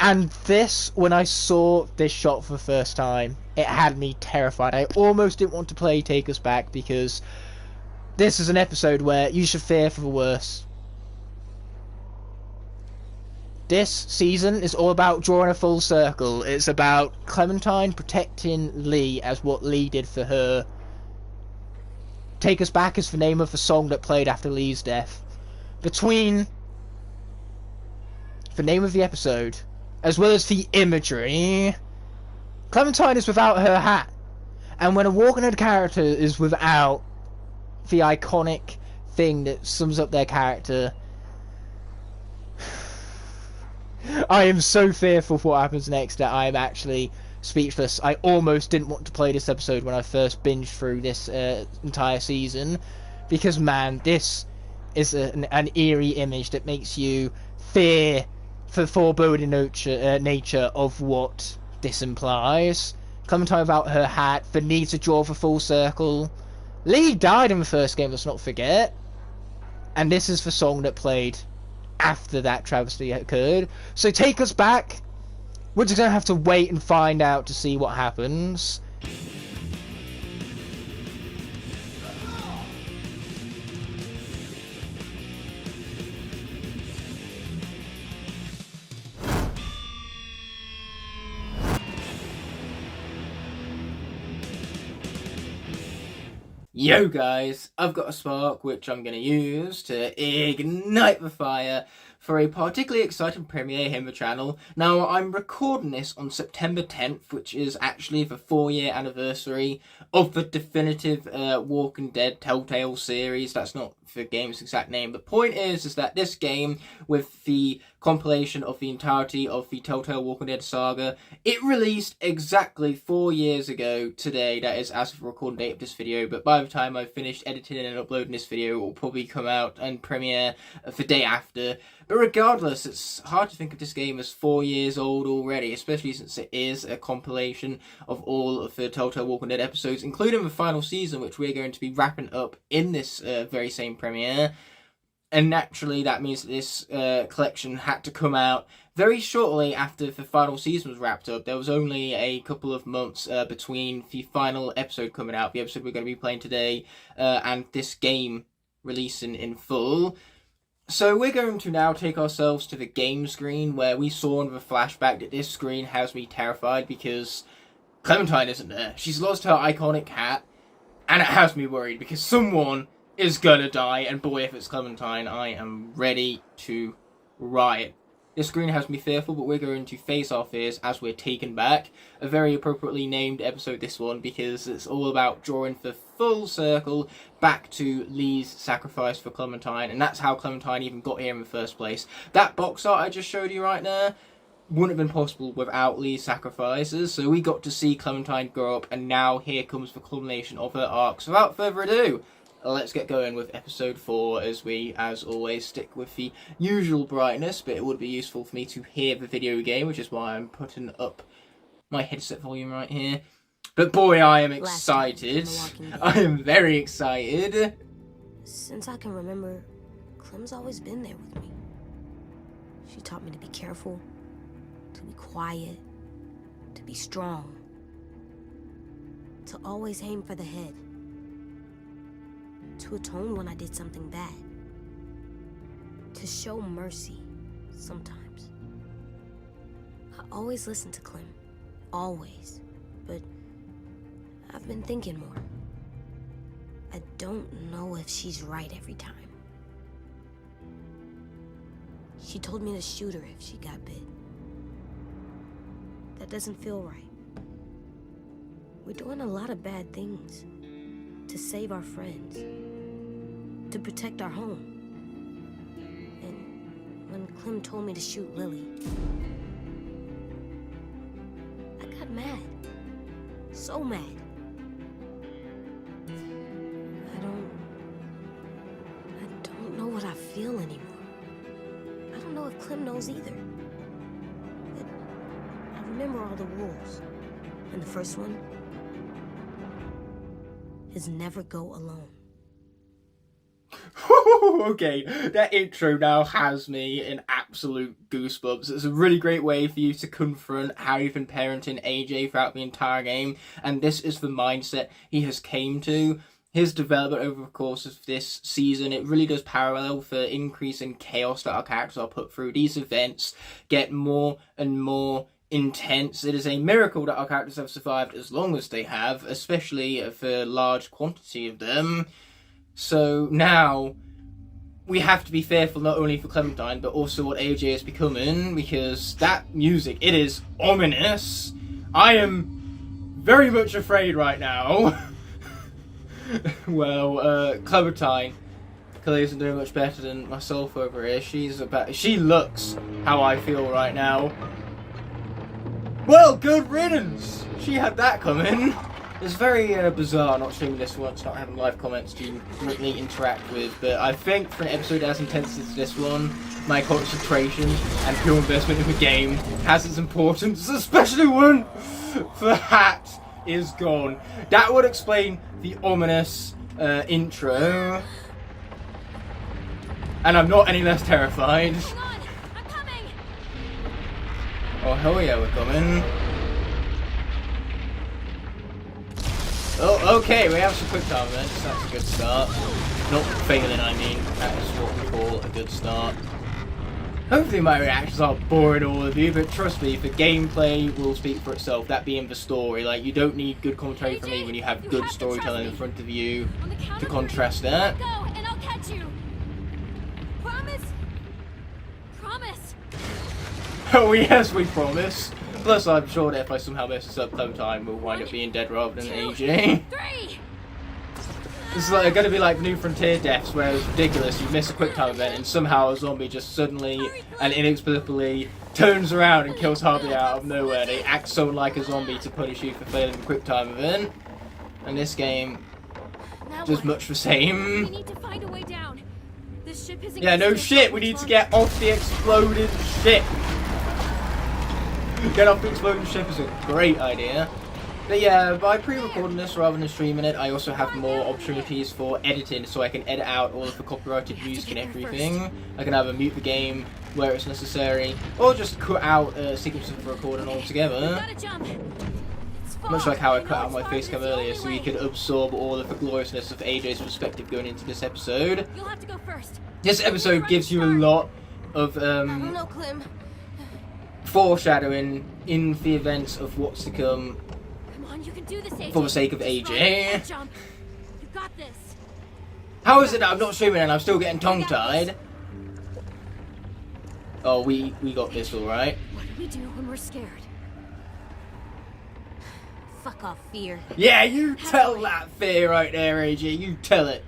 And this, when I saw this shot for the first time, it had me terrified. I almost didn't want to play Take Us Back, because this is an episode where you should fear for the worst. This season is all about drawing a full circle. It's about Clementine protecting Lee as what Lee did for her. Take Us Back is the name of the song that played after Lee's death. Between the name of the episode, as well as the imagery, Clementine is without her hat. And when a Walking Dead character is without the iconic thing that sums up their character, I am so fearful for what happens next that I am actually speechless. I almost didn't want to play this episode when I first binged through this entire season, because man, this is an eerie image that makes you fear for the foreboding nature of what this implies. Clementine without her hat, the need to draw the full circle. Lee died in the first game, let's not forget. And this is the song that played after that travesty occurred. So Take Us Back, we're just going to have to wait and find out to see what happens. Yo guys, I've got a spark which I'm going to use to ignite the fire for a particularly exciting premiere here on the channel. Now, I'm recording this on September 10th, which is actually the 4-year anniversary of the definitive Walking Dead Telltale series. That's not the game's exact name. The point is that this game, with the compilation of the entirety of the Telltale Walking Dead saga, it released exactly 4 years ago today. That is as of the recording date of this video, but by the time I've finished editing and uploading this video, it will probably come out and premiere the day after. But regardless, it's hard to think of this game as 4 years old already, especially since it is a compilation of all of the Telltale Walking Dead episodes, including the final season, which we're going to be wrapping up in this very same premiere. And naturally, that means that this collection had to come out very shortly after the final season was wrapped up. There was only a couple of months between the final episode coming out, the episode we're going to be playing today, and this game releasing in full. So we're going to now take ourselves to the game screen, where we saw in the flashback that this screen has me terrified because Clementine isn't there. She's lost her iconic hat, and it has me worried because someone is gonna die, and boy, if it's Clementine, I am ready to riot. This screen has me fearful, but we're going to face our fears as we're taken back. A very appropriately named episode, this one, because it's all about drawing the full circle back to Lee's sacrifice for Clementine, and that's how Clementine even got here in the first place. That box art I just showed you right there wouldn't have been possible without Lee's sacrifices, so we got to see Clementine grow up, and now here comes the culmination of her arc. So without further ado, let's get going with episode 4, as we, as always, stick with the usual brightness, but it would be useful for me to hear the video game, which is why I'm putting up my headset volume right here. But boy, I am excited. I am very excited. Since I can remember, Clem's always been there with me. She taught me to be careful, to be quiet, to be strong, to always aim for the head, to atone when I did something bad, to show mercy sometimes. I always listened to Clem, always, but I've been thinking more. I don't know if she's right every time. She told me to shoot her if she got bit. That doesn't feel right. We're doing a lot of bad things to save our friends, to protect our home. And when Clem told me to shoot Lily, I got mad. So mad. I don't know what I feel anymore. I don't know if Clem knows either. But I remember all the rules. And the first one is never go alone. Okay, that intro now has me in absolute goosebumps. It's a really great way for you to confront how you've been parenting AJ throughout the entire game, and this is the mindset he has came to. His development over the course of this season, it really does parallel for increasing chaos that our characters are put through. These events get more and more intense. It is a miracle that our characters have survived as long as they have, especially for large quantity of them. So now we have to be fearful not only for Clementine, but also what AJ is becoming, because that music, it is ominous. I am very much afraid right now. Well, Clementine clearly isn't doing much better than myself over here. She looks how I feel right now. Well, good riddance! She had that coming. It's very bizarre not streaming this once, not having live comments to really interact with, but I think for an episode as intense as this one, my concentration and pure investment in the game has its importance, especially when the hat is gone. That would explain the ominous intro. And I'm not any less terrified. Hang on, I'm coming. Oh hell yeah, we're coming. Oh, okay, we have some quick time events. That's a good start. Not failing, I mean. That is what we call a good start. Hopefully my reactions aren't boring all of you, but trust me, the gameplay will speak for itself, that being the story. Like, you don't need good commentary from me when you have good storytelling in front of you to contrast that. Go, and I'll catch you. Promise? Promise. Oh yes, we promise. Plus, I'm sure that if I somehow mess this up, Clementine will wind up being dead rather than AJ. 3. This is like going to be like New Frontier deaths, where it's ridiculous. You miss a quick time event, and somehow a zombie just suddenly and inexplicably turns around and kills Harvey out of nowhere. They act so like a zombie to punish you for failing a quick time event. And this game does much the same. We need to find a way down. This ship isn't. Yeah, no shit. We need to get off the exploded ship. Get off the exploding ship is a great idea. But yeah, by pre-recording this rather than streaming it, I also have more opportunities for editing, so I can edit out all of the copyrighted music and everything. I can either mute the game where it's necessary, or just cut out sequences of recording altogether. Much like how I cut out my face cam earlier, so we could absorb all of the gloriousness of AJ's perspective going into this episode. You'll have to go first. This episode gives you a lot of No, Clem. foreshadowing in the events of what's to come. Come on, you can do this, AJ. For the sake of AJ. Jump. You got this. How is it that I'm not streaming and I'm still getting tongue-tied? Oh, we got this alright. What do we do when we're scared? Fuck off, fear. Yeah, you tell that fear right there, AJ. You tell it.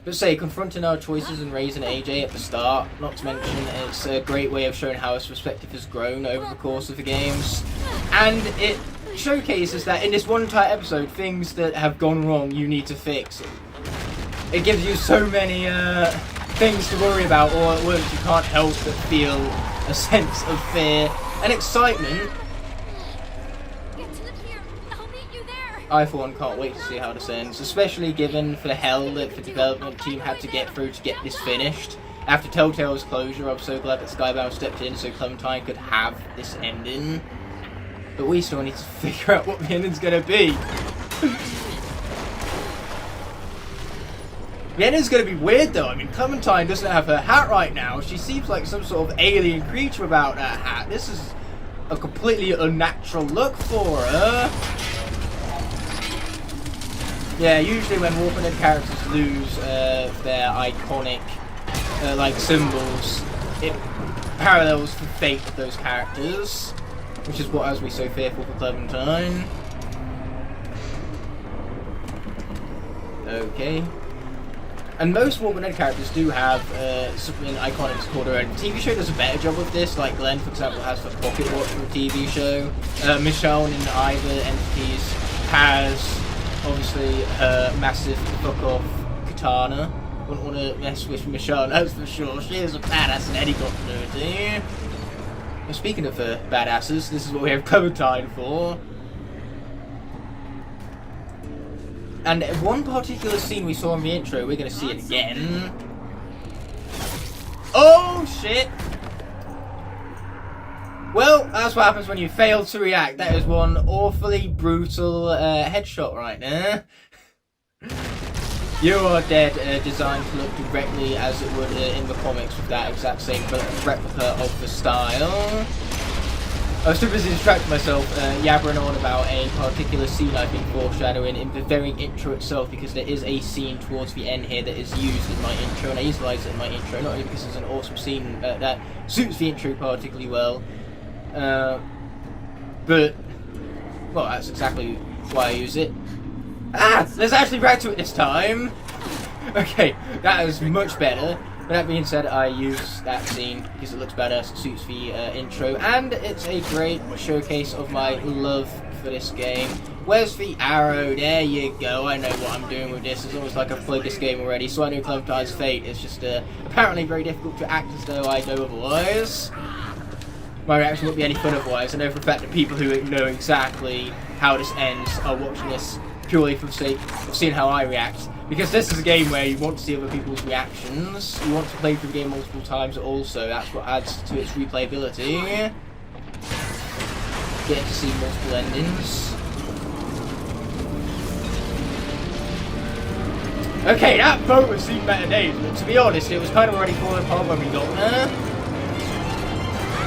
But say, confronting our choices and raising AJ at the start, not to mention it's a great way of showing how his perspective has grown over the course of the games. And it showcases that in this one entire episode, things that have gone wrong you need to fix. It gives you so many things to worry about all at once, you can't help but feel a sense of fear and excitement. Get to the pier. I'll meet you there. I for one can't wait to see how this ends, especially given for the hell that the development team had to get through to get this finished. After Telltale's closure, I'm so glad that Skybound stepped in so Clementine could have this ending. But we still need to figure out what the ending's gonna be. The ending's gonna be weird though. I mean, Clementine doesn't have her hat right now. She seems like some sort of alien creature without that hat. This is a completely unnatural look for her. Yeah, usually when Walking Dead characters lose their iconic like symbols, it parallels the fate of those characters, which is what has me so fearful for Clementine. Okay. And most Walking Dead characters do have something iconic to call their own. The TV show does a better job with this, like Glenn, for example, has the pocket watch from the TV show. Michonne in either entities has, obviously, her massive fuck-off katana. Wouldn't want to mess with Michonne, that's for sure. She is a badass in any continuity. Well, speaking of badasses, this is what we have Clementine for. And one particular scene we saw in the intro, we're going to see it again. Oh, shit! Well, that's what happens when you fail to react. That is one awfully brutal headshot right there. You Are Dead, designed to look directly as it would in the comics with that exact same replica of the style. I was too busy distracting myself, yabbering on about a particular scene I've been foreshadowing in the very intro itself, because there is a scene towards the end here that is used in my intro, and I utilise it in my intro, not only because it's an awesome scene that suits the intro particularly well, but, well, that's exactly why I use it. Ah! Let's actually react to it this time! Okay, that is much better. With that being said, I use that scene because it looks better, it suits the intro, and it's a great showcase of my love for this game. Where's the arrow? There you go. I know what I'm doing with this. It's almost like I've played this game already, so I know Clementine's fate. It's just apparently very difficult to act as though I know otherwise. My reaction won't be any fun otherwise. I know for a fact that people who know exactly how this ends are watching this purely for the sake of seeing how I react. Because this is a game where you want to see other people's reactions, you want to play through the game multiple times also, that's what adds to its replayability. Getting to see multiple endings. Okay, that boat has seen better days, but to be honest, it was kind of already falling apart when we got there.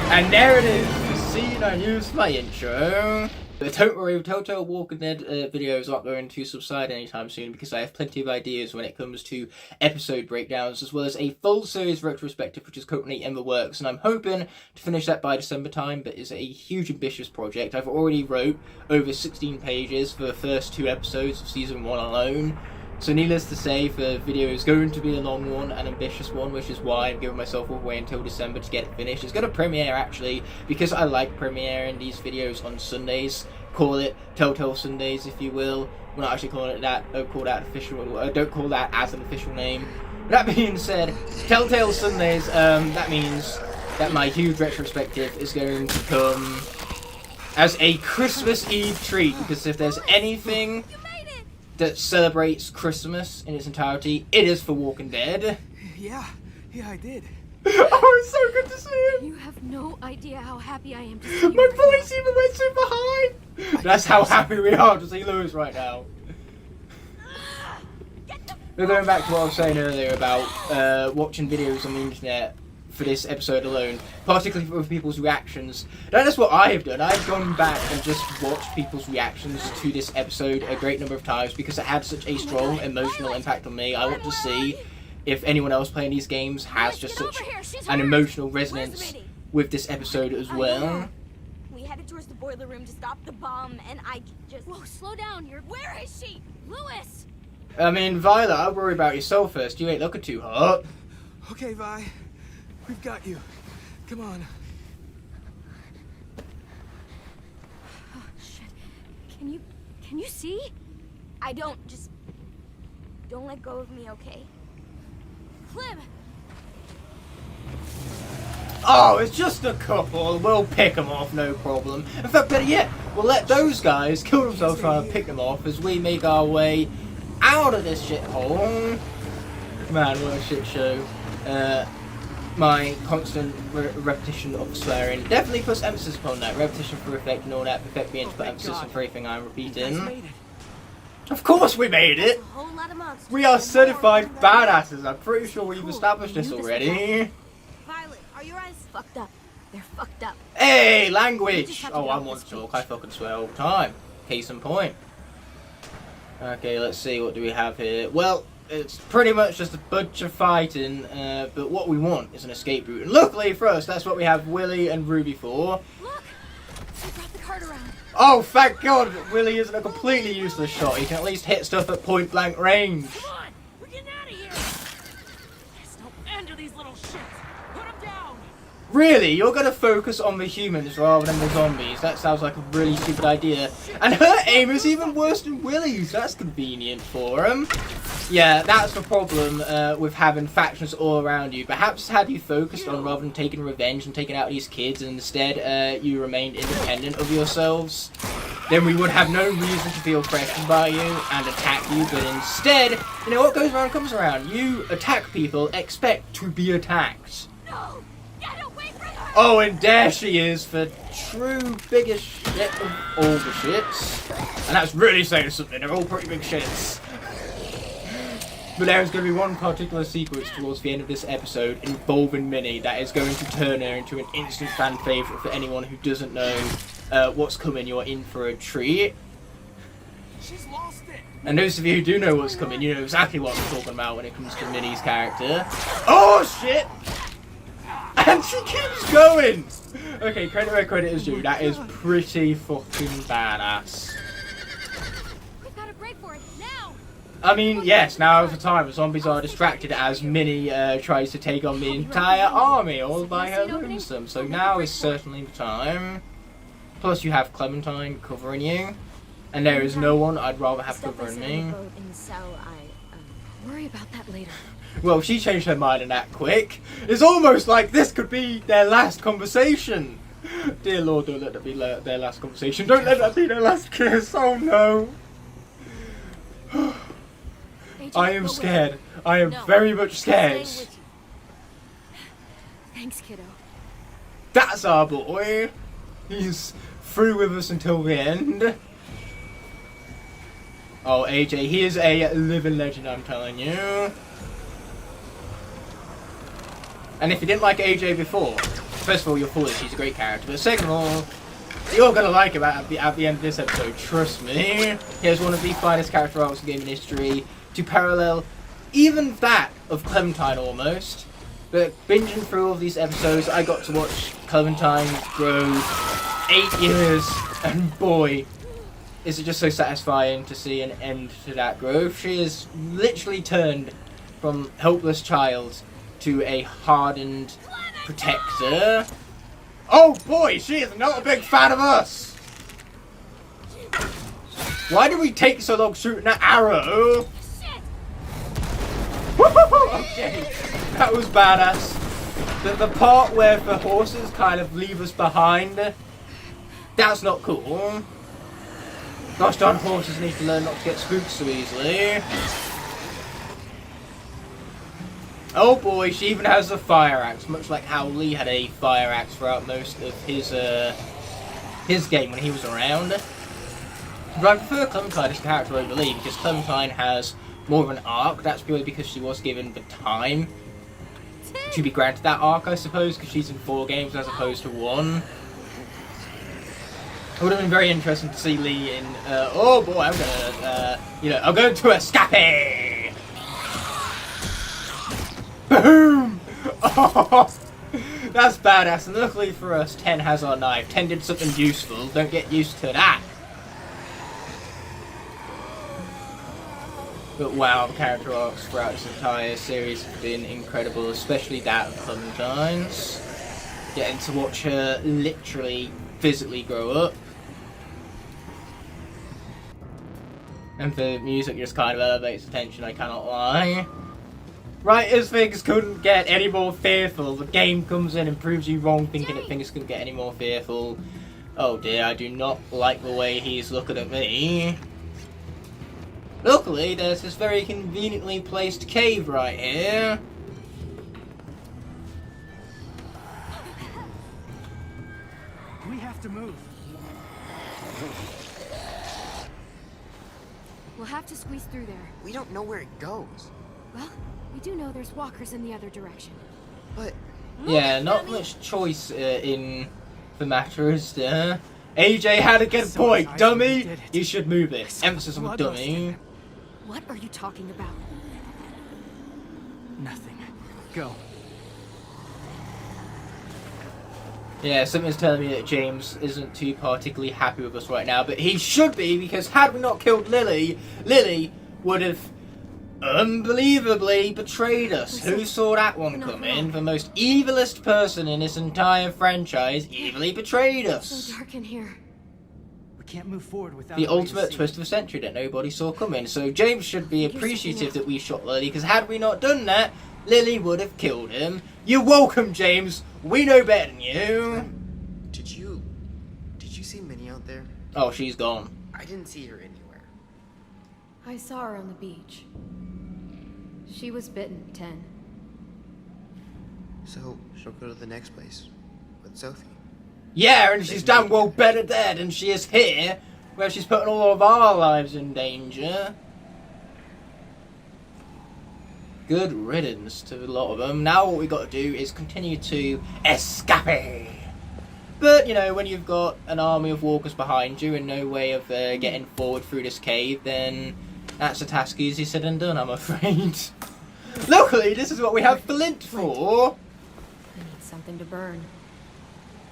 And there it is, the scene I used for my intro. But don't worry, Telltale Walking Dead videos aren't going to subside anytime soon, because I have plenty of ideas when it comes to episode breakdowns, as well as a full series retrospective which is currently in the works, and I'm hoping to finish that by December time, but it's a huge ambitious project. I've already wrote over 16 pages for the first 2 episodes of season 1 alone, so needless to say, the video is going to be a long one, an ambitious one, which is why I'm giving myself all the way until December to get it finished. It's going to premiere actually, because I like premiering these videos on Sundays. Call it Telltale Sundays, if you will. We're not actually calling it that. Don't call that official. Don't call that as an official name. That being said, Telltale Sundays. That means that my huge retrospective is going to come as a Christmas Eve treat. Because if there's anything that celebrates Christmas in its entirety, it is for Walking Dead. Yeah, I did. Oh, it's so good to see him. You have no idea how happy I am to see you. My voice even went super high. That's how happy we are to see Lewis right now. We're going back to what I was saying earlier about watching videos on the internet for this episode alone, particularly for people's reactions. That is what I have done. I've gone back and just watched people's reactions to this episode a great number of times because it had such a strong emotional impact on me. I want to see if anyone else playing these games has just such an emotional resonance with this episode as well. We headed towards the boiler room to stop the bomb, and I just... Whoa, slow down. Where is she? Lewis! I mean, Violet, I'll worry about yourself first. You ain't looking too hot. Okay, Vi. We've got you. Come on. Oh, shit. Can you see? I don't, just... Don't let go of me, okay? Clem! Oh, it's just a couple. We'll pick them off, no problem. In fact, better yet, we'll let those guys kill themselves trying to pick them off as we make our way out of this shithole. Man, what a shit show. My constant repetition of swearing definitely puts emphasis upon that. Repetition for effect and all that. Effect being to put emphasis on everything I'm repeating. Of course we made it! A whole lot of monsters. We are certified badasses. I'm pretty sure we've established this already. Violet, are your eyes fucked up? They're fucked up. Hey, language! Oh, I want to talk. I fucking swear all the time. Case in point. Okay, let's see. What do we have here? Well, it's pretty much just a bunch of fighting, but what we want is an escape route. And luckily for us, that's what we have Willie and Ruby for. Look! I brought the cart around. Oh, thank God! Willie isn't a completely useless shot. He can at least hit stuff at point blank range. Come on! We're getting out of here! There's no end to these little shits! Put them down! Really? You're gonna focus on the humans rather than the zombies? That sounds like a really stupid idea. And her aim is even worse than Willie's. That's convenient for him. Yeah, that's the problem with having factions all around you. Perhaps had you focused on rather than taking revenge and taking out these kids, and instead you remained independent of yourselves, then we would have no reason to feel threatened by you and attack you. But instead, you know, what goes around comes around. You attack people, expect to be attacked. No! Get away from her! Oh, and there she is, the true biggest shit of all the shits. And that's really saying something, they're all pretty big shits. But there's going to be one particular sequence towards the end of this episode involving Minnie that is going to turn her into an instant fan favourite for anyone who doesn't know what's coming. You're in for a treat. She's lost it. And those of you who do know what's coming, you know exactly what I'm talking about when it comes to Minnie's character. Oh shit! And she keeps going! Okay, credit where credit is due. That is pretty fucking badass. We've got to break for it now. I mean, yes, now over time, zombies are distracted as Minnie tries to take on the entire army all by her lonesome. So now is certainly the time. Plus you have Clementine covering you. And there is no one I'd rather have covering me. Worry about that later. Well, she changed her mind in that quick. It's almost like this could be their last conversation. Dear Lord, don't let that be their last conversation. Don't let that be their last kiss. Oh no. I am scared. I am very much scared. Thanks, kiddo. That's our boy. He's through with us until the end. Oh, AJ, he is a living legend, I'm telling you. And if you didn't like AJ before, first of all, you're foolish, he's a great character. But second of all, you're going to like him at the end of this episode, trust me. Here's one of the finest character arcs in gaming history to parallel even that of Clementine almost. But binging through all of these episodes, I got to watch Clementine grow 8 years, and boy, is it just so satisfying to see an end to that growth. She is literally turned from helpless child to a hardened protector. Oh boy, she is not a big fan of us! Why did we take so long shooting that arrow? Okay, that was badass. The part where the horses kind of leave us behind, that's not cool. Gosh darn, horses need to learn not to get spooked so easily. Oh boy, she even has a fire axe, much like how Lee had a fire axe throughout most of his game when he was around. But I prefer Clementine as a character over Lee because Clementine has more of an arc. That's purely because she was given the time to be granted that arc, I suppose, because she's in 4 games as opposed to 1. It would have been very interesting to see Lee in, oh boy, I'm gonna, I'm going to escape! Boom! Oh, that's badass, and luckily for us, 10 has our knife. 10 did something useful, don't get used to that. But wow, the character arcs throughout this entire series have been incredible, especially that of Clementine's. Getting to watch her literally, physically grow up. And the music just kind of elevates the tension, I cannot lie. Right as things couldn't get any more fearful, the game comes in and proves you wrong thinking that things couldn't get any more fearful. Oh dear, I do not like the way he's looking at me. Luckily, there's this very conveniently placed cave right here. We have to move. We'll have to squeeze through there. We don't know where it goes. Well, we do know there's walkers in the other direction. But Yeah, not much choice in the matter, is there? AJ had a good point, dummy! You should move it. Emphasis on dummy. What are you talking about? Nothing. Go. Yeah, something's telling me that James isn't too particularly happy with us right now, but he should be, because had we not killed Lily, Lily would have unbelievably betrayed us. Who saw that one coming? The most evilest person in this entire franchise evilly betrayed us. So dark in here. We can't move forward without The ultimate twist of the century that nobody saw coming. So James should be appreciative that we shot Lily, because had we not done that, Lily would have killed him. You're welcome, James. We know better than you. Did you see Minnie out there? Oh, she's gone. I didn't see her anywhere. I saw her on the beach. She was bitten, 10. So she'll go to the next place with Sophie. Yeah, and she's damn well better there than she is here, where she's putting all of our lives in danger. Good riddance to a lot of them. Now what we got to do is continue to escape. But, you know, when you've got an army of walkers behind you and no way of getting forward through this cave, then that's a task easier said than done, I'm afraid. Luckily, this is what we have flint for. I need something to burn.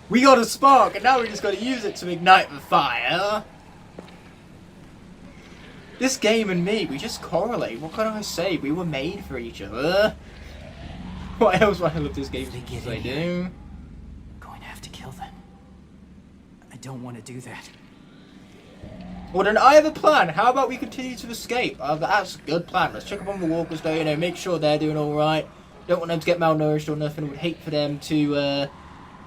We got a spark, and now we just got to use it to ignite the fire. This game and me, we just correlate. What can I say? We were made for each other. What else would I love this game as I do? Going to have to kill them. I don't want to do that. Well, then I have a plan. How about we continue to escape? That's a good plan. Let's check up on the walkers, though. You know, make sure they're doing all right. Don't want them to get malnourished or nothing. Would hate for them to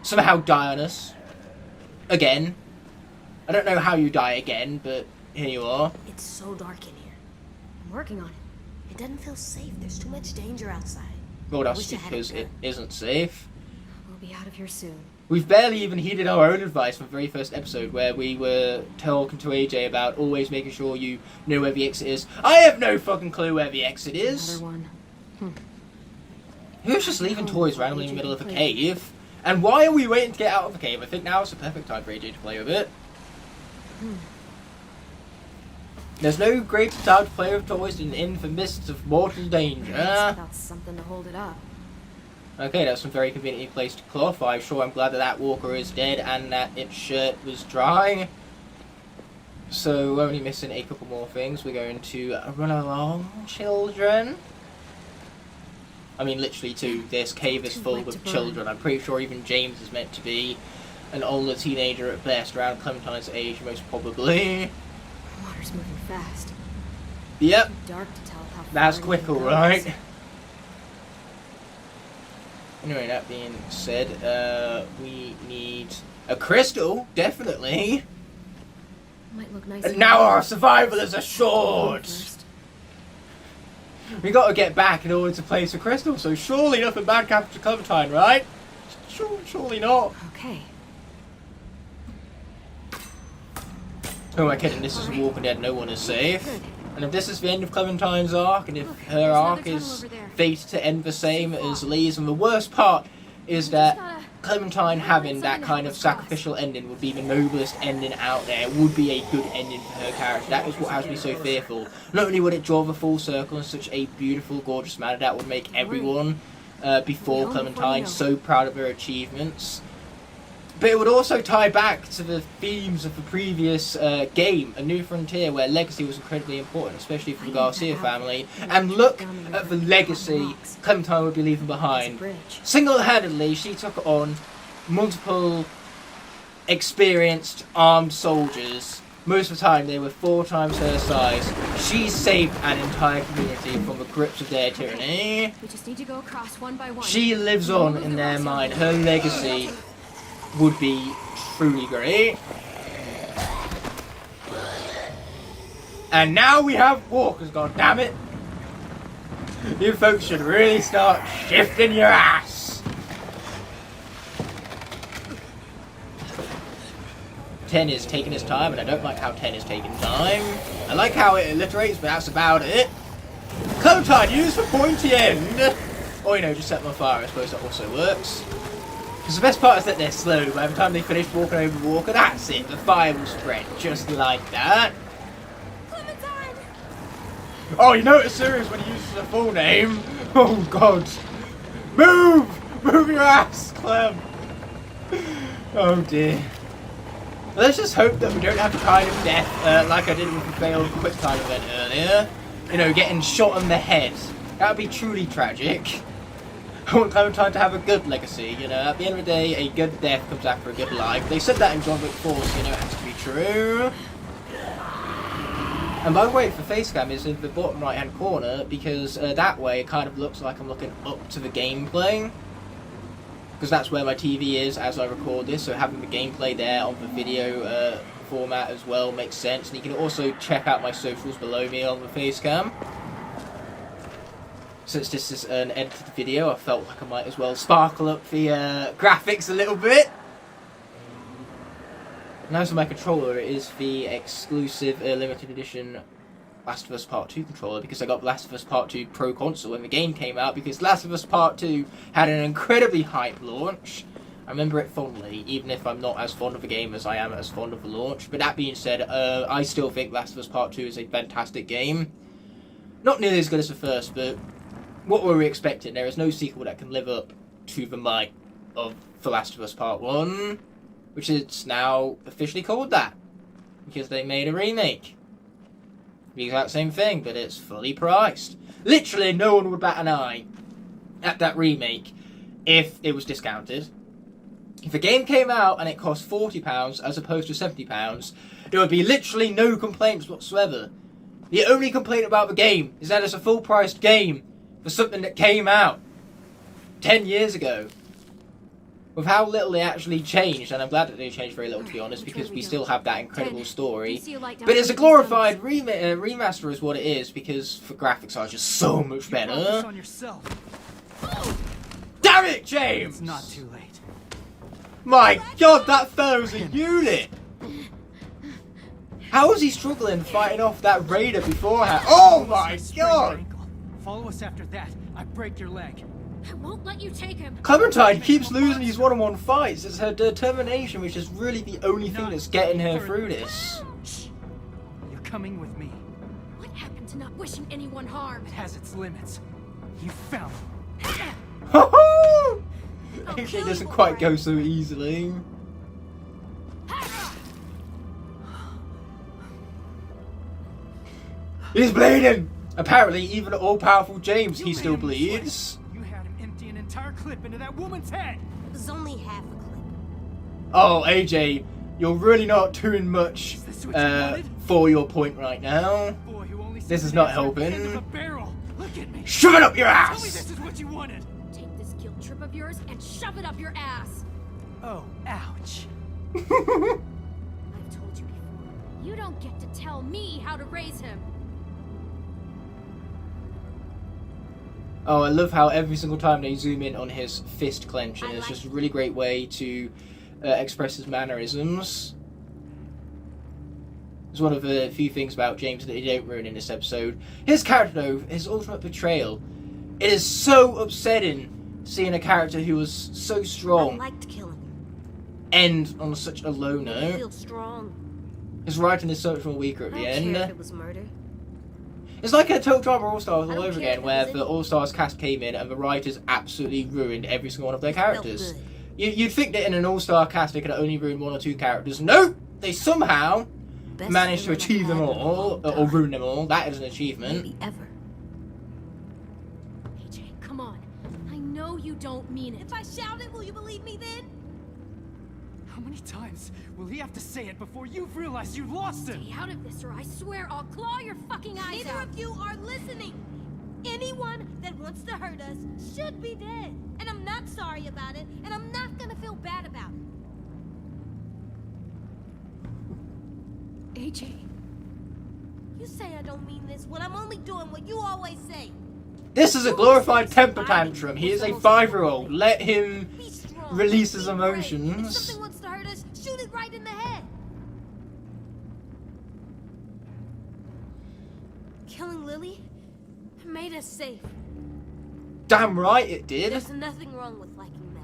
somehow die on us again. I don't know how you die again, but here you are. It's so dark in here. I'm working on it. It doesn't feel safe. There's too much danger outside. Well, I that's wish I had because a it gun. isn't safe. We'll be out of here soon. We've barely even heeded our own advice from the very first episode where we were talking to AJ about always making sure you know where the exit is. I have no fucking clue where the exit is. Another one. Who's just leaving toys randomly in the middle of a cave? And why are we waiting to get out of the cave? I think now is the perfect time for AJ to play with it. There's no greater time to play with toys than in the midst of mortal danger. Without something to hold it up. Okay, that's some very conveniently placed cloth. I'm sure I'm glad that that walker is dead and that its shirt was dry. So we're only missing a couple more things. We're going to run along, children. I mean, literally, too. This cave is full of children. I'm pretty sure even James is meant to be an older teenager at best, around Clementine's age, most probably. The water's moving fast. Yep, Too dark to tell how far that's it quick, goes. alright. Anyway, that being said, we need a crystal, definitely. Might look nice. And now our survival is assured. First. We got to get back in order to place a crystal, so surely nothing bad happens to Clementine, right? Surely not. Okay. Who am I kidding? This is Walking Dead. No one is safe. And if this is the end of Clementine's arc, and if her arc is fated to end the same as Lee's, and the worst part is that Clementine having that kind of sacrificial ending would be the noblest ending out there. It would be a good ending for her character. That is what has me so fearful. Not only would it draw the full circle in such a beautiful, gorgeous manner, that would make everyone before Clementine so proud of her achievements. But it would also tie back to the themes of the previous game, A New Frontier, where legacy was incredibly important, especially for the Garcia family. And look at the legacy Clementine would be leaving behind. Single-handedly, she took on multiple experienced armed soldiers. Most of the time, they were 4 times her size. She saved an entire community from the grips of their tyranny. We just need to go across one by one. She lives on in their mind. Her legacy would be truly great. And now we have walkers, goddammit! You folks should really start shifting your ass! 10 is taking his time, and I don't like how 10 is taking time. I like how it alliterates, but that's about it. Clementine, use the pointy end! Or, you know, just set them on fire, I suppose that also works. Because the best part is that they're slow. By the time they finish walking over the walker, that's it. The fire will spread just like that. Clementine! Oh, you know it's serious when he uses a full name. Oh, God. Move! Move your ass, Clem! Oh, dear. Let's just hope that we don't have the kind of death like I did with the failed quick time event earlier. You know, getting shot in the head. That would be truly tragic. I want Clementine to have a good legacy, you know. At the end of the day, a good death comes after a good life. They said that in John Wick 4, so you know it has to be true. And by the way, the face cam is in the bottom right hand corner, because that way it kind of looks like I'm looking up to the gameplay. Because that's where my TV is as I record this, so having the gameplay there on the video format as well makes sense. And you can also check out my socials below me on the face cam. since this is an edited video, I felt like I might as well sparkle up the graphics a little bit. And as for my controller, it is the exclusive limited edition Last of Us Part 2 controller, because I got Last of Us Part 2 Pro Console when the game came out, because Last of Us Part 2 had an incredibly hype launch. I remember it fondly, even if I'm not as fond of the game as I am as fond of the launch. But that being said, I still think Last of Us Part 2 is a fantastic game. Not nearly as good as the first, but what were we expecting? There is no sequel that can live up to the might of The Last of Us Part 1, which is now officially called that, because they made a remake. The exact same thing, but it's fully priced. Literally no one would bat an eye at that remake if it was discounted. If a game came out and it cost £40 as opposed to £70, there would be literally no complaints whatsoever. The only complaint about the game is that it's a full-priced game for something that came out 10 years ago. With how little they actually changed, and I'm glad that they changed very little, to be honest, because we still have that incredible story. But it's a glorified remaster is what it is, because the graphics are just so much better. Damn it, James! It's not too late. My god, that fellow's a unit! How was he struggling fighting off that raider beforehand? Oh my god! Follow us after that. I break your leg. I won't let you take him. Clementine keeps losing these one-on-one fights. It's her determination which is really the only thing that's getting her through this. You're coming with me. What happened to not wishing anyone harm? It has its limits. You found them. Actually, it doesn't quite go so easily. He's bleeding! Apparently, even all-powerful James, he still bleeds. You had him empty an entire clip into that woman's head. It was only half a clip. Oh, AJ, you're really not doing much for your point right now. Boy who only This is sees not the end of helping. a barrel. Look at me. Shove it up your Tell me ass! this is what you wanted. Take this guilt trip of yours and shove it up your ass. Oh, ouch. I've told you before. You don't get to tell me how to raise him. Oh, I love how every single time they zoom in on his fist clenching, it's just a really great way to express his mannerisms. It's one of the few things about James that they don't ruin in this episode. His character, though, his ultimate betrayal. It is so upsetting seeing a character who was so I strong liked killing him. end on such a low I note. feel strong. His writing is so much more weaker at I the don't end. care if it was murder. It's like a Telltale All-Stars I all don't over care again, if it where was the any- All-Stars cast came in and the writers absolutely ruined every single one of their Felt characters. good. You'd think that in an All-Star cast they could only ruin one or two characters. Nope! They somehow Best managed to feeling I've achieve them had in a all, long or time. ruin them all. That is an achievement. Maybe ever. AJ, come on. I know you don't mean it. If I shout it, will you believe me then? How many times will he have to say it before you've realized you lost him? Stay out of this or I swear I'll claw your fucking eyes Neither out. of you are listening. Anyone that wants to hurt us should be dead. And I'm not sorry about it, and I'm not gonna feel bad about it. AJ, You say I don't mean this when I'm only doing what you always say. This is a glorified temper tantrum. He is a 5-year-old. Let him Be strong. release his Be brave. If emotions. something wants to hurt us, shoot it right in the head. Killing Lily made us safe. Damn right it did. There's nothing wrong with liking that.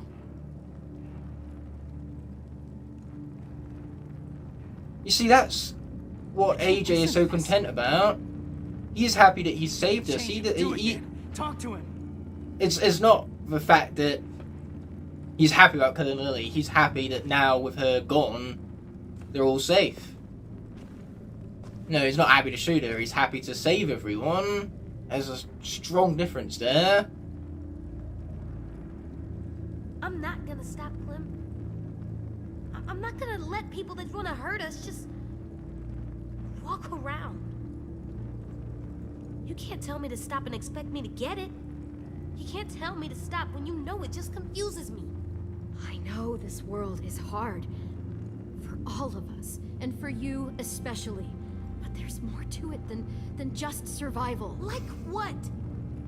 You see, that's what AJ is so content about. He's happy that he saved us. Change it, do it He, then. Talk to him. it's not the fact that he's happy about killing Lily. He's happy that now with her gone, they're all safe. No, he's not happy to shoot her. He's happy to save everyone. There's a strong difference there. I'm not gonna stop Clem. I'm not gonna let people that want to hurt us just walk around. You can't tell me to stop and expect me to get it. You can't tell me to stop when you know it just confuses me. I know this world is hard. For all of us. And for you especially. But there's more to it than just survival. Like what?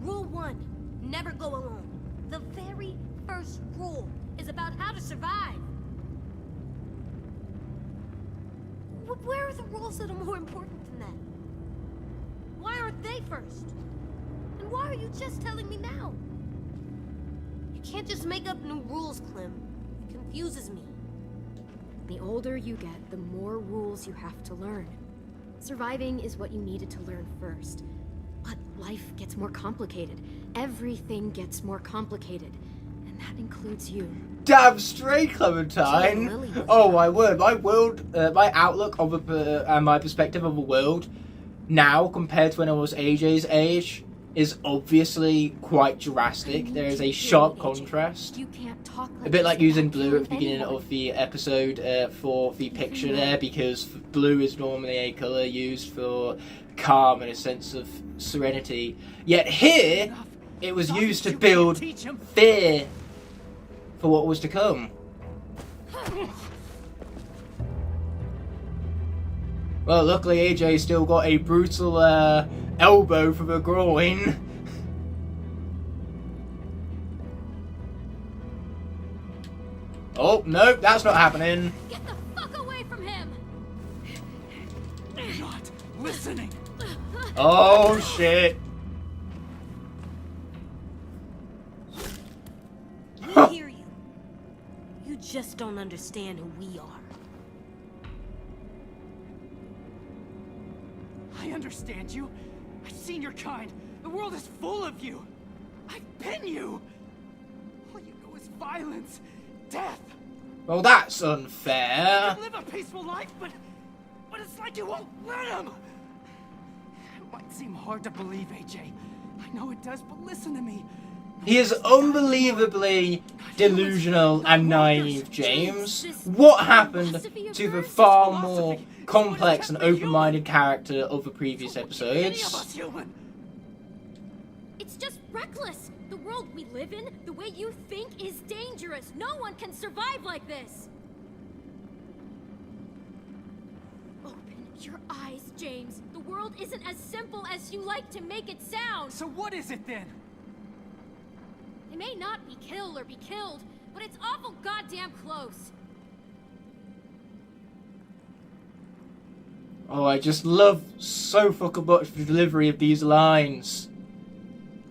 Rule 1, never go alone. The very first rule is about how to survive. Where are the rules that are more important than that? Why aren't they first? And why are you just telling me now? You can't just make up new rules, Clem. It confuses me. The older you get, the more rules you have to learn. Surviving is what you needed to learn first. But life gets more complicated. Everything gets more complicated. And that includes you. Damn straight, Clementine. Oh my word, my world, my outlook of and my perspective of the world now compared to when I was AJ's age is obviously quite drastic. There is a sharp contrast. You can't talk like A bit like this using about blue at the killing beginning anyone. of the episode for the picture there, because blue is normally a colour used for calm and a sense of serenity. Yet here, it was used to build fear for what was to come. Well, luckily AJ still got a brutal elbow from a groin. Oh, nope, that's not happening. Get the fuck away from him! Not listening. Oh, shit. We hear you. You just don't understand who we are. I understand you. I've seen your kind. The world is full of you. I've been you. All you know is violence, death. Well, that's You unfair. live a peaceful life, but it's like you won't let him. It might seem hard to believe, AJ. I know it does, but listen to me. He is unbelievably delusional and naive, James. What happened to the far more complex and open-minded character of the previous Any of us episodes? human. It's just reckless! The world we live in, the way you think, is dangerous. No one can survive like this! Open your eyes, James. The world isn't as simple as you like to make it sound. So what is it then? They may not be killed or be killed, but it's awful goddamn close. Oh, I just love so fucking much the delivery of these lines.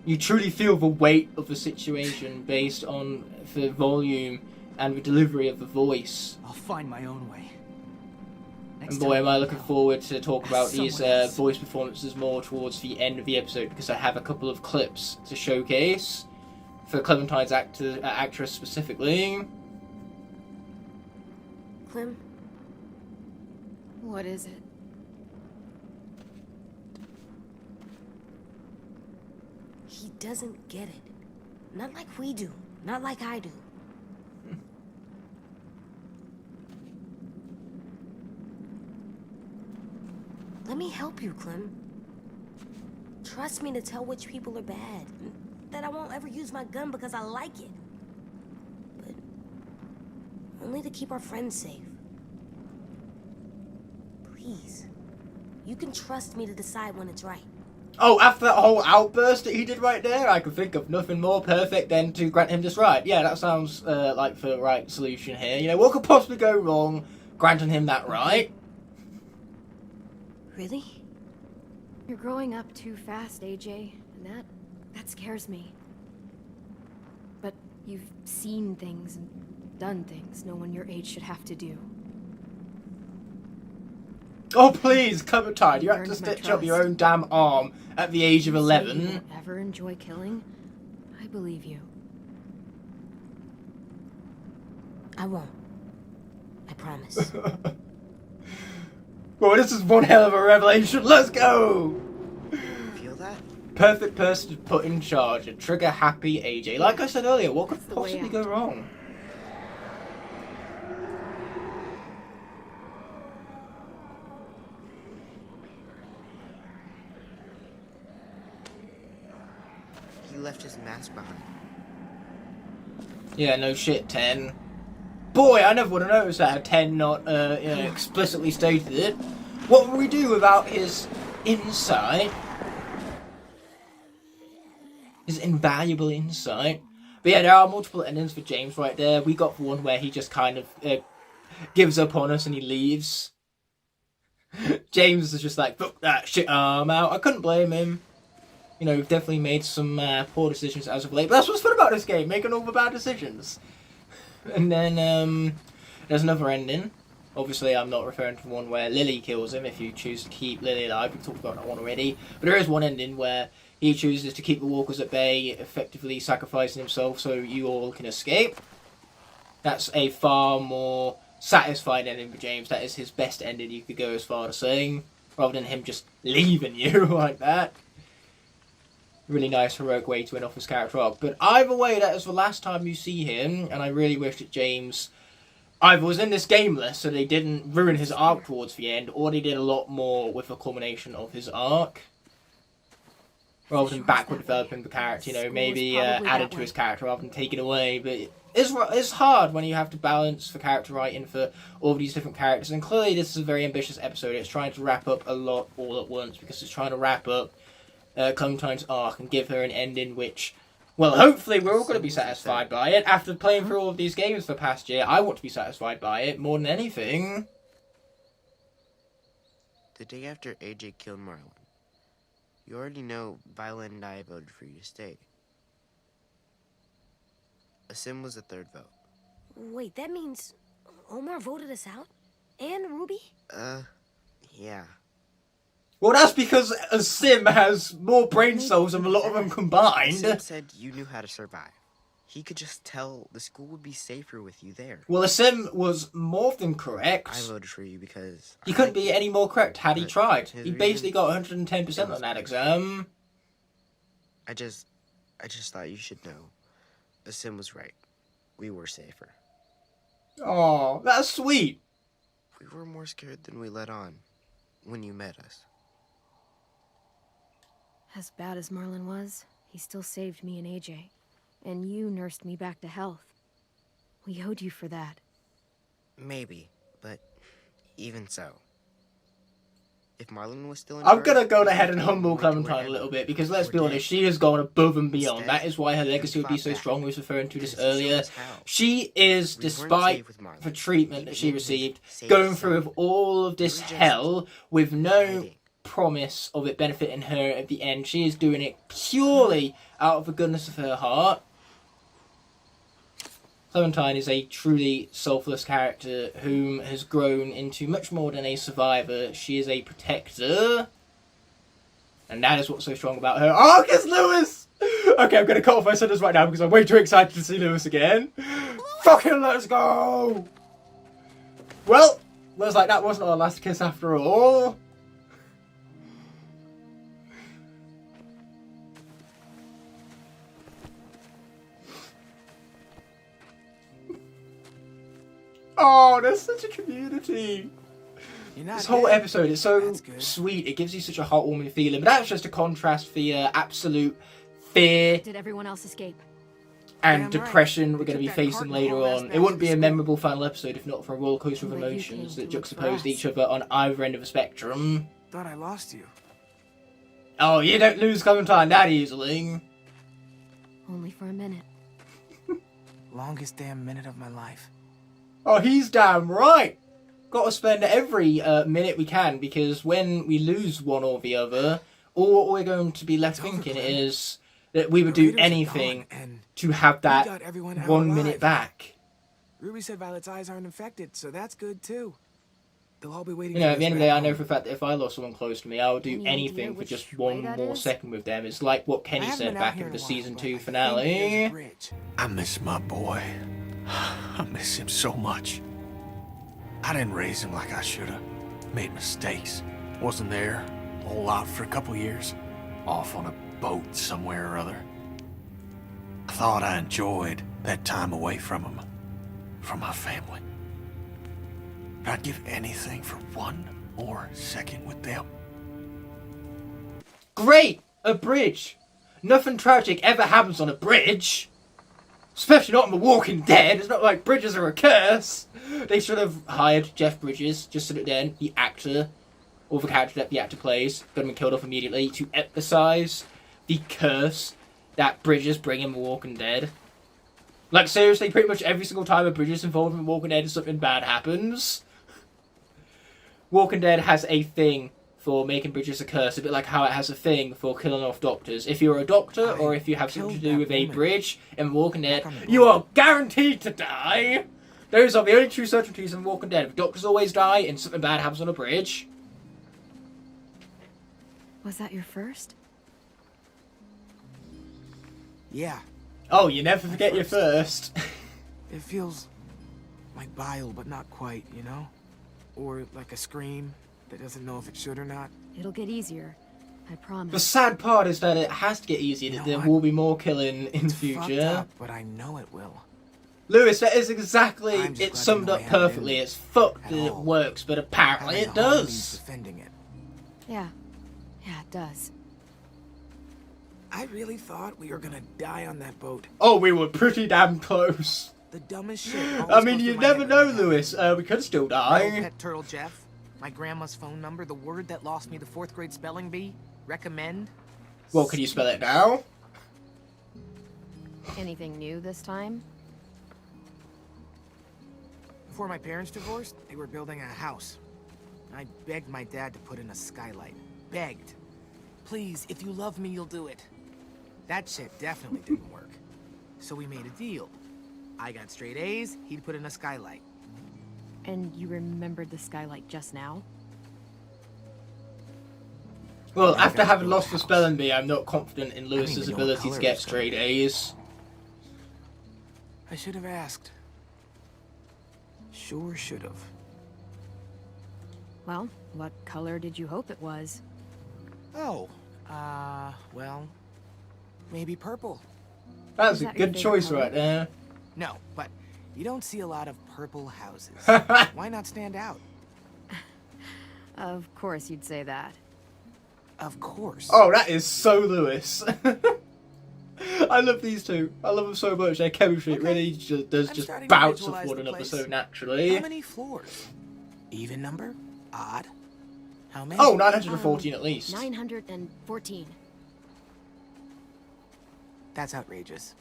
You truly feel the weight of the situation based on the volume and the delivery of the voice. I'll find my own way. And boy, am I looking forward to talk about these voice performances more towards the end of the episode, because I have a couple of clips to showcase for Clementine's actress specifically. Clem, What is it? he doesn't get it. Not like we do. Not like I do. Let me help you, Clem. Trust me to tell which people are bad. That I won't ever use my gun because I like it. But only to keep our friends safe. Please. You can trust me to decide when it's right. Oh, after that whole outburst that he did right there, I could think of nothing more perfect than to grant him this right. Yeah, that sounds like the right solution here. You know, what could possibly go wrong granting him that right? Really? You're growing up too fast, AJ, and that scares me. But you've seen things and done things no one your age should have to do. Oh, please, Clementine, you have to Earned my stitch up your trust. own damn arm at the age of You say you 11. won't ever enjoy killing? I believe you. I won't. I promise. Well, this is one hell of a revelation. Let's go! Feel that? Perfect person to put in charge. A trigger-happy AJ. Like I said earlier, what could That's the way possibly out. go wrong? He left his mask behind. Yeah, no shit, 10. Boy, I never would have noticed that had 10 not explicitly stated it. What would we do without his insight? his invaluable insight. But yeah, there are multiple endings for James right there. We got one where he just kind of gives up on us and he leaves. James is just like, fuck that shit, I'm out. I couldn't blame him. You know, we've definitely made some poor decisions as of late. But that's what's fun about this game, making all the bad decisions. And then there's another ending. Obviously, I'm not referring to the one where Lily kills him if you choose to keep Lily alive. We talked about that one already. But there is one ending where he chooses to keep the walkers at bay, effectively sacrificing himself so you all can escape. That's a far more satisfying ending for James. That is his best ending, you could go as far as saying, rather than him just leaving you like that. Really nice, heroic way to end off his character arc. But either way, that is the last time you see him, and I really wish that James either was in this gameless, so they didn't ruin his arc towards the end, or they did a lot more with the culmination of his arc. Rather than backward developing the character, you know, maybe added to his character rather than taken away. But it's hard when you have to balance the character writing for all of these different characters. And clearly this is a very ambitious episode. It's trying to wrap up a lot all at once, because it's trying to wrap up Clementine's arc and give her an ending which, well, hopefully we're all going to be satisfied by it. After playing through all of these games for the past year, I want to be satisfied by it more than anything. The day after AJ killed Marlon, you already know Violet and I voted for you to stay. Asim was the third vote. Wait, that means Omar voted us out? And Ruby? Yeah. Well, that's because Sim has more brain cells than a lot of them combined. Asim said you knew how to survive. He could just tell the school would be safer with you there. Well, Sim was more than correct. I voted for you because... He couldn't be any more correct had he tried. his He basically reason- got 110% on that exam. I just thought you should know. Asim was right. We were safer. Oh, that's sweet. We were more scared than we let on when you met us. As bad as Marlon was, he still saved me and AJ. And you nursed me back to health. We owed you for that. Maybe, but even so. If Marlon was still in I'm charge, gonna go we ahead could and go humble right to Clementine a wherever. little bit, because let's We're be dead. honest, she has gone above and beyond. Instead, That is why her legacy would be fought so back. strong. We was referring to this Because he showed earlier. us how. She is, We weren't despite safe with Marlon. the treatment that Even she in his received, safe going zone. through with all of this We were just hell with no hiding. promise of it benefiting her at the end. She is doing it purely out of the goodness of her heart. Clementine is a truly selfless character whom has grown into much more than a survivor. She is a protector. And that is what's so strong about her. Oh, it's Lewis! Okay, I'm going to cut off my sentence right now because I'm way too excited to see Lewis again. Fucking let's go! Well, looks like that wasn't our last kiss after all. Oh, there's such a community. You're not This whole dead. episode is so That's good. sweet. It gives you such a heartwarming feeling. But that's just to contrast the absolute fear Did everyone else escape? and Damn right. depression we're We going to be took that facing cart later and hauled ass on. back It wouldn't to be the a school. memorable final episode if not for a roller coaster of But you emotions came that to look for juxtaposed us. each other on either end of the spectrum. Thought I lost you. Oh, you don't lose Clementine that easily. Only for a minute. Longest damn minute of my life. Oh, he's damn right. Got to spend every minute we can, because when we lose one or the other, all we're going to be left It's over, thinking Clem. is that we would The do Raiders are anything gone, and to have that got everyone out 1 alive. minute back. Ruby said Violet's eyes aren't infected, so that's good too. They'll all be waiting. You know, for at the us end of the day, back I know home. for a fact that if I lost someone close to me, I would do Any anything idea for which just way one that more is? second with them. It's like what I Kenny haven't said been out back here in the a while, season but 2 I think there's finale. a bridge. I miss my boy. I miss him so much. I didn't raise him like I should have. Made mistakes. Wasn't there a whole lot for a couple years. Off on a boat somewhere or other. I thought I enjoyed that time away from him. From my family. But I'd give anything for one more second with them. Great! A bridge! Nothing tragic ever happens on a bridge! Especially not in The Walking Dead. It's not like bridges are a curse. They should have hired Jeff Bridges, just so that then the actor, or the character that the actor plays, got him killed off immediately to emphasise the curse that Bridges bring in The Walking Dead. Like, seriously, pretty much every single time a Bridges involved in Walking Dead, something bad happens. Walking Dead has a thing for making Bridges a curse, a bit like how it has a thing for killing off doctors. If you're a doctor, or if you have something to do with a bridge in Walking Dead, you are guaranteed to die! Those are the only true certainties in Walking Dead. If doctors always die, and something bad happens on a bridge. Was that your first? Yeah, Oh, you never forget your first. it feels like bile, but not quite, you know? Or like a scream that doesn't know if it should or not. It'll get easier. I The promise. sad part is that it has to get easier, that You know there what? will be more killing in the Fucked future. up, but I know it will. Lewis, that is exactly, I'm just it's glad summed to know up I haven't perfectly. been It's fucked at that it all. works, but apparently Having it the whole means does. defending it. Yeah. Yeah, it does. I really thought we were gonna die on that boat. Oh, we were pretty damn close. The dumbest shit. I always mean, goes you through my never head know, when it Lewis. We could still happens. My old die. pet turtle Jeff, my grandma's phone number, the word that lost me the 4th grade spelling bee, recommend. Well, can you spell it now? Anything new this time? Before my parents divorced, they were building a house. I begged my dad to put in a skylight. Begged. Please, if you love me, you'll do it. That shit definitely didn't work. So we made a deal. I got straight A's, he'd put in a skylight. And you remembered the skylight just now? Well, Now I after gotta having build a lost the house. spelling bee, I'm not confident in Lewis's even know what ability to color get it's gonna straight be. A's. I should have asked. Sure should have. Well, what color did you hope it was? Oh, well, maybe purple. That's Is a that your good favorite choice color? right there. No, but you don't see a lot of purple houses. Why not stand out? Of course you'd say that. Of course. Oh, that is so Lewis. I love these two. I love them so much. Their chemistry Okay. really just does I'm just starting to bounce visualize off one the another place. so naturally. How many floors? Even number? Odd? How many? Oh, 914 at least. 914. That's outrageous.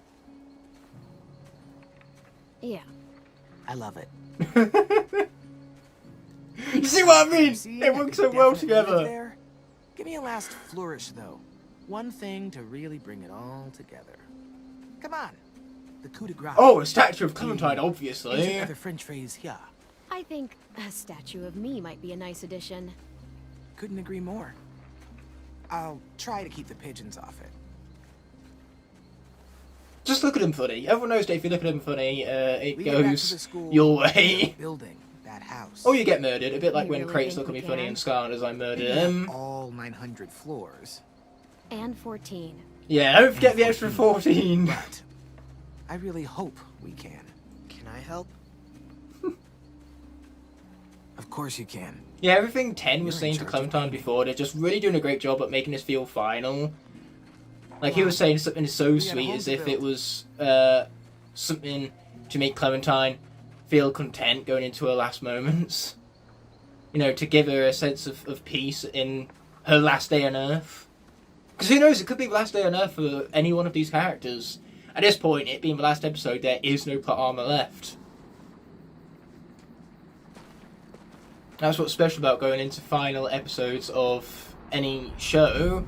Yeah. I love it. You see what I mean? See, It I works could so well definitely live together. there. Give me a last flourish, though. One thing to really bring it all together. Come on. The coup de grace. Oh, a statue of Clementine, Use obviously. another French phrase, yeah. I think a statue of me might be a nice addition. Couldn't agree more. I'll try to keep the pigeons off it. Just look at him funny. Everyone knows that if you look at him funny, it We get back to the goes school, your way. Building that house. Or you get murdered, a bit like You when really Crates think look at we me funny can? and scarred as I murdered Maybe not him. all 900 floors, And 14. Yeah, don't forget the extra 14. but I really hope we can. Can I help? Of course you can. Yeah, everything 10 was You're in saying to charge of Clementine everything. before, they're just really doing a great job at making us feel final. Like, he was saying something so We got a sweet home as to if it build. was something to make Clementine feel content going into her last moments. You know, to give her a sense of peace in her last day on Earth. Because who knows, it could be the last day on Earth for any one of these characters. At this point, it being the last episode, there is no plot armor left. That's what's special about going into final episodes of any show,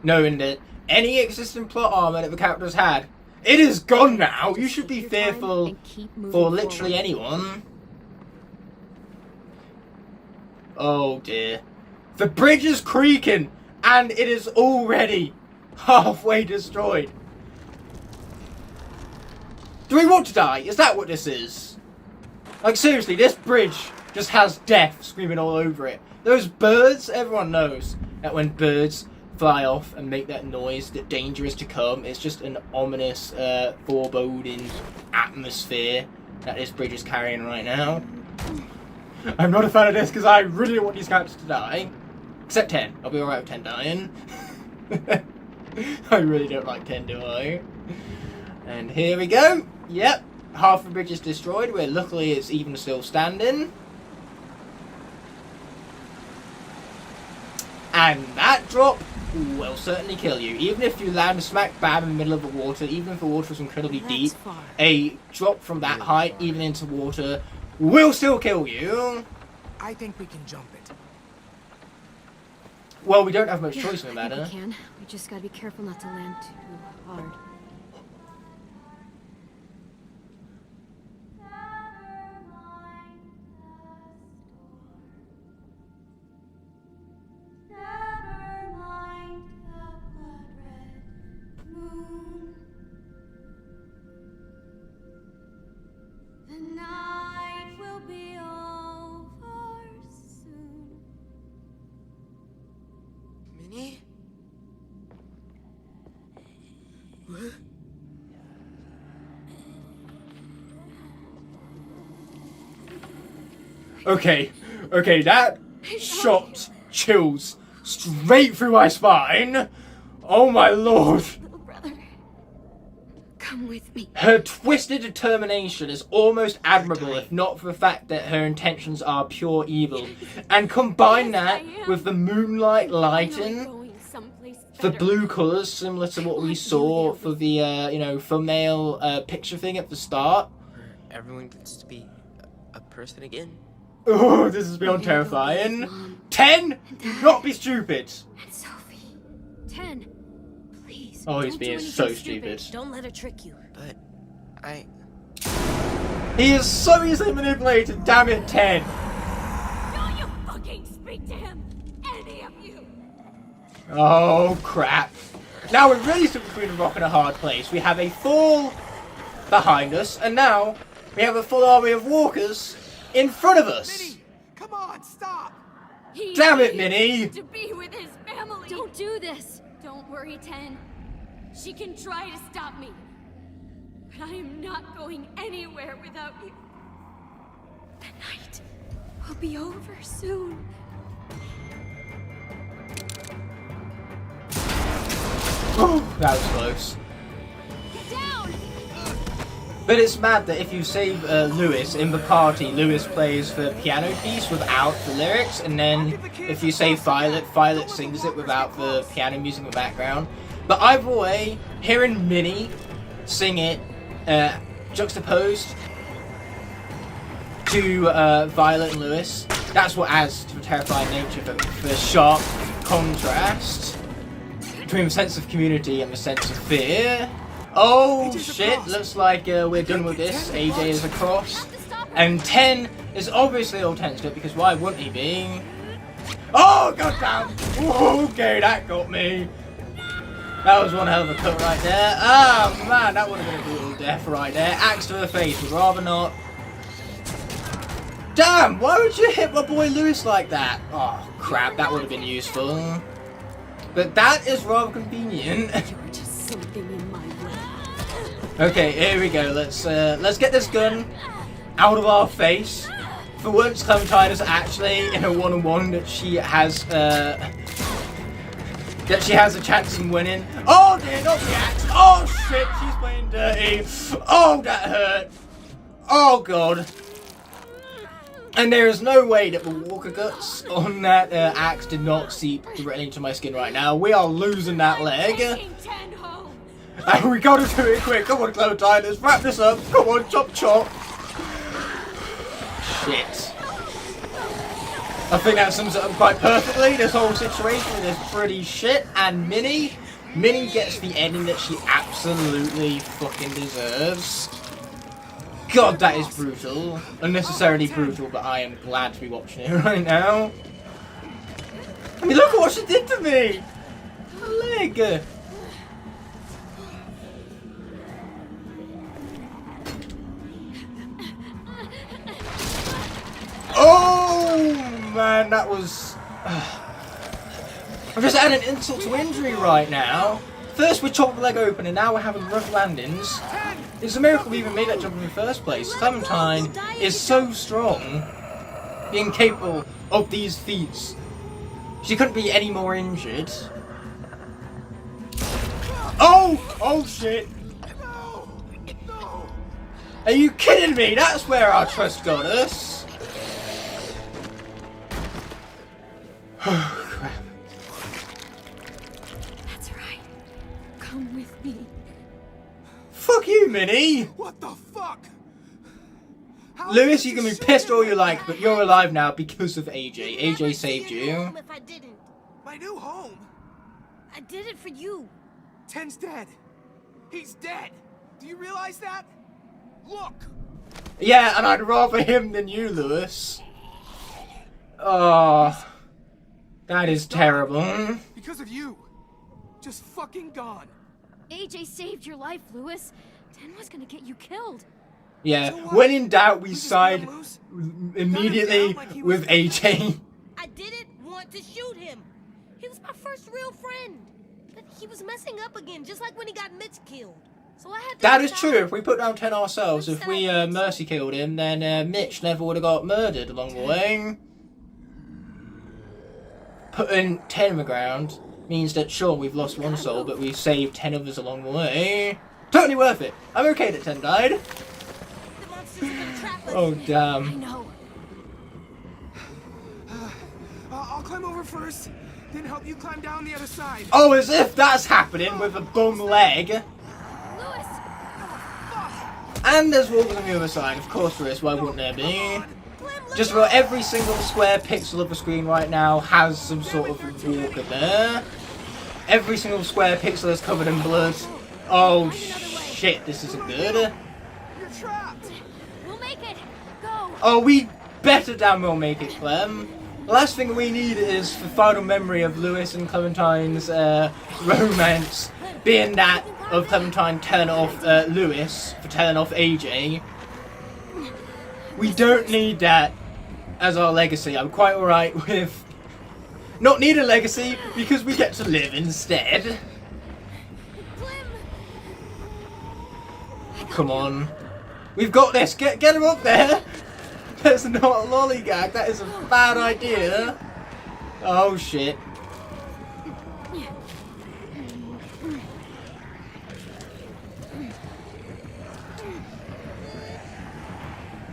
knowing that any existing plot armor that the characters had, it is gone now. You should be Take your time fearful and keep moving for literally forward. anyone. Oh dear. The bridge is creaking, and it is already halfway destroyed. Do we want to die? Is that what this is? Like, seriously, this bridge just has death screaming all over it. Those birds, everyone knows that when birds fly off and make that noise, that danger is to come. It's just an ominous, foreboding atmosphere that this bridge is carrying right now. I'm not a fan of this because I really don't want these characters to die. Except 10. I'll be alright with 10 dying. I really don't like 10, do I? And here we go. Yep. Half the bridge is destroyed, where luckily it's even still standing. And that drop will certainly kill you. Even if you land smack bam in the middle of the water, even if the water is incredibly deep, far. a drop from that height, even into water, will still kill you. I think we can jump it. Well, we don't have much choice in the I think matter. we can. We just gotta be careful not to land too hard. Minnie? Okay, that shot chills straight through my spine. Oh my lord. Little brother, come with me. Her twisted determination is almost admirable, if not for the fact that her intentions are pure evil. And combine that with the moonlight lighting, Going someplace the better. blue colours, similar to what we saw for the, thumbnail picture thing at the start. Everyone gets to be a person again. Oh, this is beyond terrifying. 10? Do not be stupid. And Sophie. 10. Please. Oh, he's don't do being anything so stupid. Don't let her trick you. But I... He is so easily manipulated, damn it, 10. Don't you fucking speak to him! Any of you! Oh, crap. Now we're really stuck between a rock and a hard place. We have a fall behind us, and now we have a full army of walkers in front of us. Minnie, come on, stop! He Damn it, needs Minnie. to be with his family! Don't do this. Don't worry, 10. She can try to stop me, but I am not going anywhere without you. The night will be over soon. Oh, that was close. Get down! But it's mad that if you save Lewis in the party, Lewis plays the piano piece without the lyrics, and then if you save Violet, Violet sings it without the piano music in the background. But either way, hearing Minnie sing it juxtaposed to Violet and Lewis, that's what adds to the terrifying nature of it, the sharp contrast between the sense of community and the sense of fear. Oh shit, looks like we're done with this. AJ is across. And 10 is obviously all tensed up, because why wouldn't he be? Oh goddamn! Okay, that got me. That was one hell of a cut right there. Ah man, that would have been a brutal death right there. Axe to the face, would rather not. Damn, why would you hit my boy Lewis like that? Oh crap, that would have been useful. But that is rather convenient. You're just something in my way. Okay, here we go. Let's get this gun out of our face. For once, Clementine is actually in a one-on-one that she has a chance in winning. Oh dear, not the axe. Oh shit, she's playing dirty. Oh, that hurt. Oh god. And there is no way that the walker guts on that axe did not seep directly into my skin right now. We are losing that leg. Taking 10 home! And we gotta do it quick. Come on, Clementine, let's wrap this up. Come on, chop chop. Shit. I think that sums it up quite perfectly. This whole situation is pretty shit. And Minnie gets the ending that she absolutely fucking deserves. God, that is brutal. Unnecessarily brutal, but I am glad to be watching it right now. I mean, look at what she did to me! My leg! Oh, man, that was... I'm just adding insult to injury right now. First we chopped the leg open and now we're having rough landings. It's a miracle we even made that jump in the first place. Clementine is so strong, being capable of these feats. She couldn't be any more injured. Oh! Oh shit! Are you kidding me? That's where our trust got us. Oh crap. Minnie! What the fuck? How Lewis, did you can be shoot pissed him all like you like, that? but you're alive now because of AJ. AJ Never saved see your you. home if I didn't. My new home? I did it for you. Ten's dead. He's dead. Do you realize that? Look. Yeah, and I'd rather him than you, Lewis. Oh, that is terrible. Because of you. Just fucking gone. AJ saved your life, Lewis. Ten was gonna get you killed. Yeah, So what? when in doubt, we We just side let him loose? immediately Gun him down like he was with AJ. I didn't want to shoot him. He was my first real friend. But he was messing up again, just like when he got Mitch killed. So I had to That is decide. true. If we put down 10 ourselves, if we mercy killed him, then Mitch never would have got murdered along the way. Putting 10 in the ground means that, sure, we've lost one soul, but we've saved 10 others along the way. Totally worth it. I'm okay that 10 died. The monsters are gonna trap us. Oh, I damn. know. I'll climb over first, then help you climb down the other side. Oh, as if that's happening with a bum leg. Lewis! And there's walls on the other side. Of course there is. Why wouldn't there be? Clem, look Just about every single square pixel of the screen right now has some sort of walker there. Every single square pixel is covered in blood. Oh shit, this isn't good. You're trapped. We'll make it! Go! Oh, we better damn well make it, Clem. The last thing we need is the final memory of Lewis and Clementine's romance being that of Clementine telling off Lewis for telling off AJ. We don't need that as our legacy. I'm quite alright with not need a legacy because we get to live instead. Clem. Come on. We've got this. Get him up there. That's not a lollygag. That is a bad idea. Oh shit.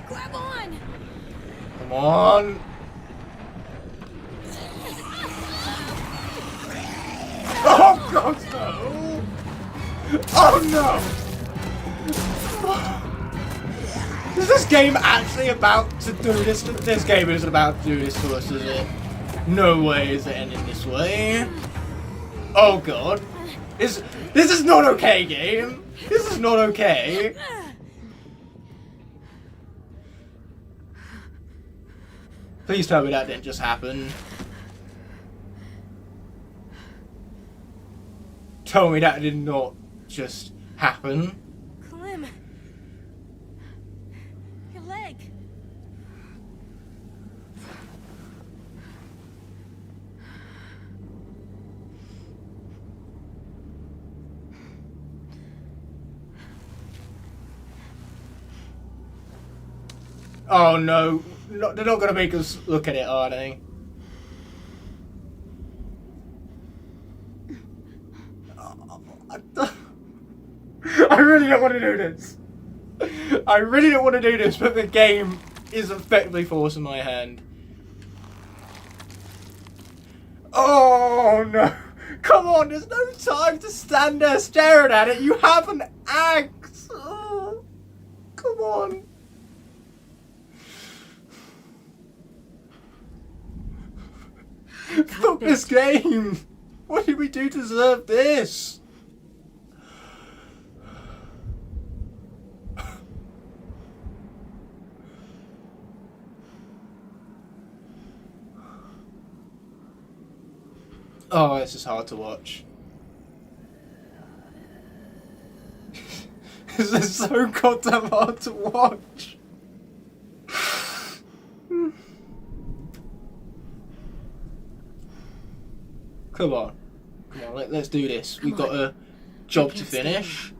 Grab on. Come on. Oh god no. Oh no. Is this game actually about to do this? This game isn't about to do this to us, is it? No way is it ending this way. Oh god. This is not okay, game. This is not okay. Please tell me that didn't just happen. Tell me that did not just happen. Clem. Your leg. Oh no. They're not gonna make us look at it, are they? I really don't want to do this. I really don't want to do this, but the game is effectively forcing my hand. Oh no! Come on, there's no time to stand there staring at it. You have an axe. Oh, come on. Fuck this game! What did we do to deserve this? Oh, this is hard to watch. This is so goddamn hard to watch. Come on. Come on, let's do this. We've got a job to finish.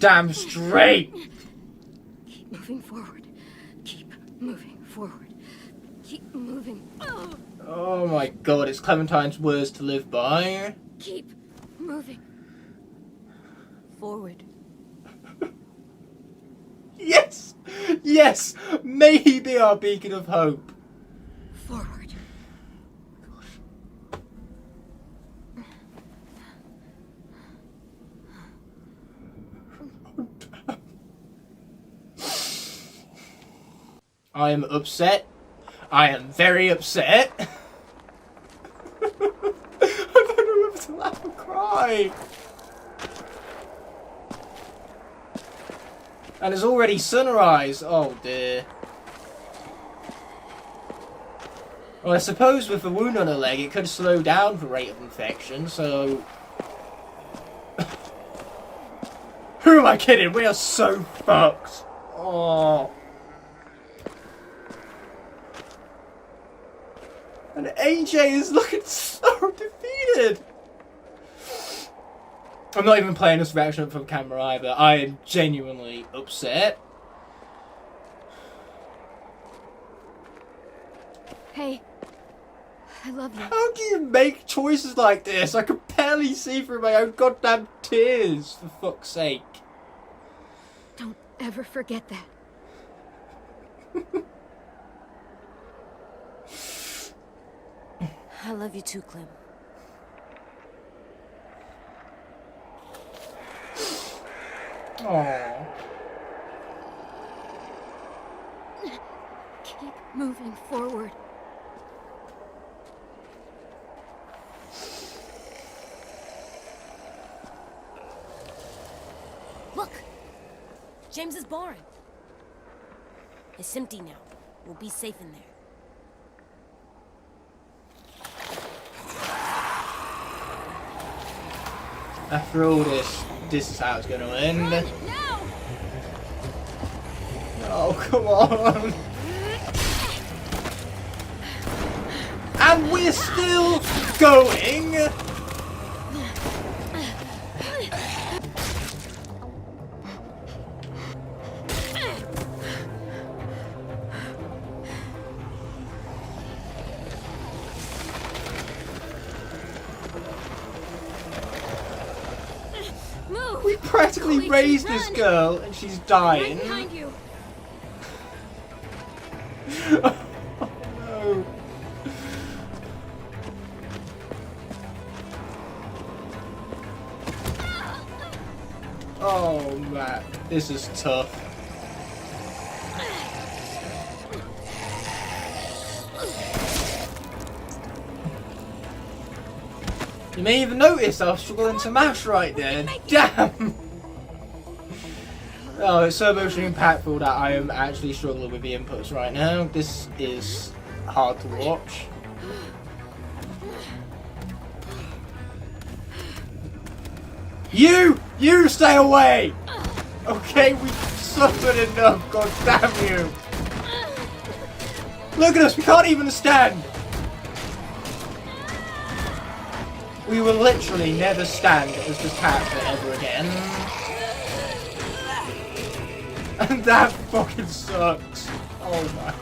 Damn straight! Keep moving forward. Keep moving forward. Keep moving. Oh my god, it's Clementine's words to live by. Keep moving. Forward. Yes! Yes! May he be our beacon of hope. Forward. I am upset. I am very upset. I don't know whether to laugh or cry. And it's already sunrise. Oh dear. Well, I suppose with the wound on her leg, it could slow down the rate of infection, so... Who am I kidding? We are so fucked. Oh. And AJ is looking so defeated. I'm not even playing this reaction from camera either. I am genuinely upset. Hey, I love you. How do you make choices like this? I can barely see through my own goddamn tears, for fuck's sake. Don't ever forget that. I love you too, Clem. Aww. Keep moving forward. Look! James's barn. It's empty now. We'll be safe in there. After all this is how it's going to end. Now! Oh, come on. And we're still going. Move! We practically Chloe, raised run! this girl and she's Right dying. behind you. Oh, no. Oh, Matt. This is tough. You may even notice I was struggling to mash right there. Damn! Oh, it's so emotionally impactful that I am actually struggling with the inputs right now. This is hard to watch. You stay away! Okay, we've suffered enough, god damn you! Look at us, we can't even stand! We will literally never stand as the character ever again. And that fucking sucks. Oh my.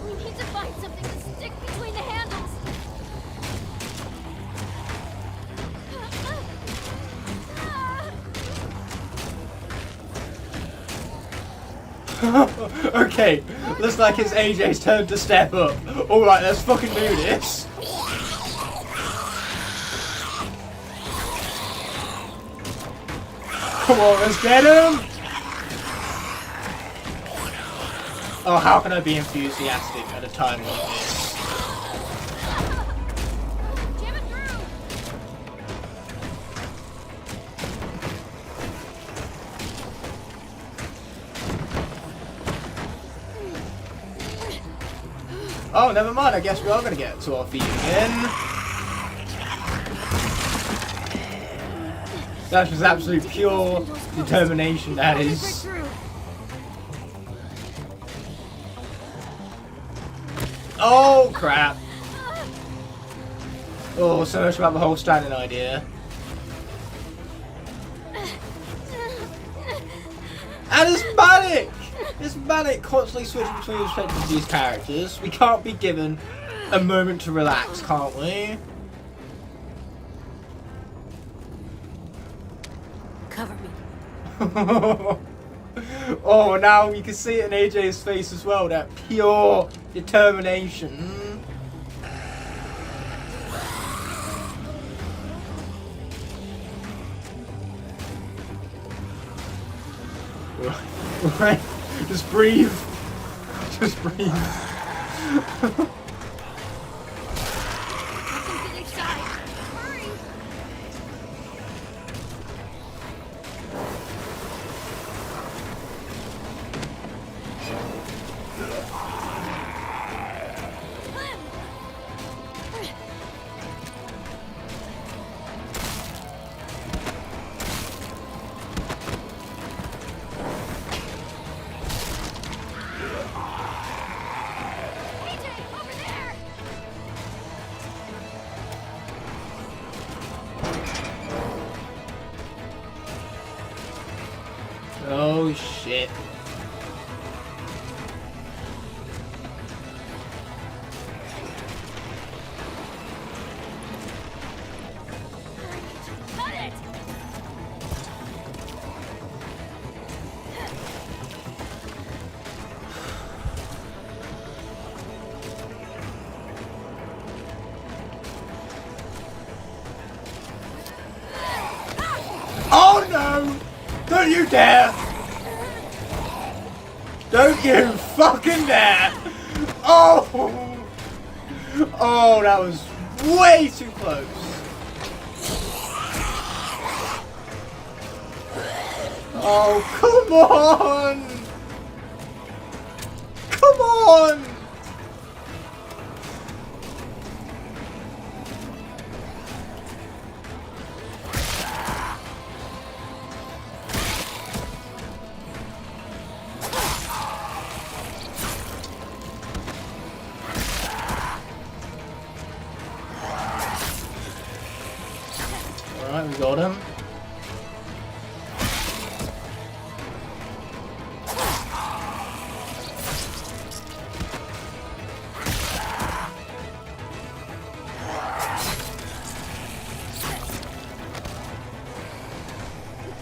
We need to find something to stick between the handles. Okay, looks like it's AJ's turn to step up. Alright, let's fucking do this. Come on, let's get him! Oh, how can I be enthusiastic at a time like this? Jam it through. Oh, never mind, I guess we are going to get to our feet again. That was absolute pure determination, that is. Oh, crap. Oh, so much about the whole standing idea. And it's manic! It's manic constantly switching between the perspectives of these characters. We can't be given a moment to relax, can't we? Cover me. Oh, now you can see it in AJ's face as well, that pure determination. Right. Just breathe. Just breathe. Oh shit. Cut it! Oh no! Don't you dare! Don't you fucking dare! Oh! Oh, that was way too close. Oh, come on! Come on! Alright, we got him.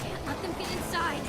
Can't let them get inside.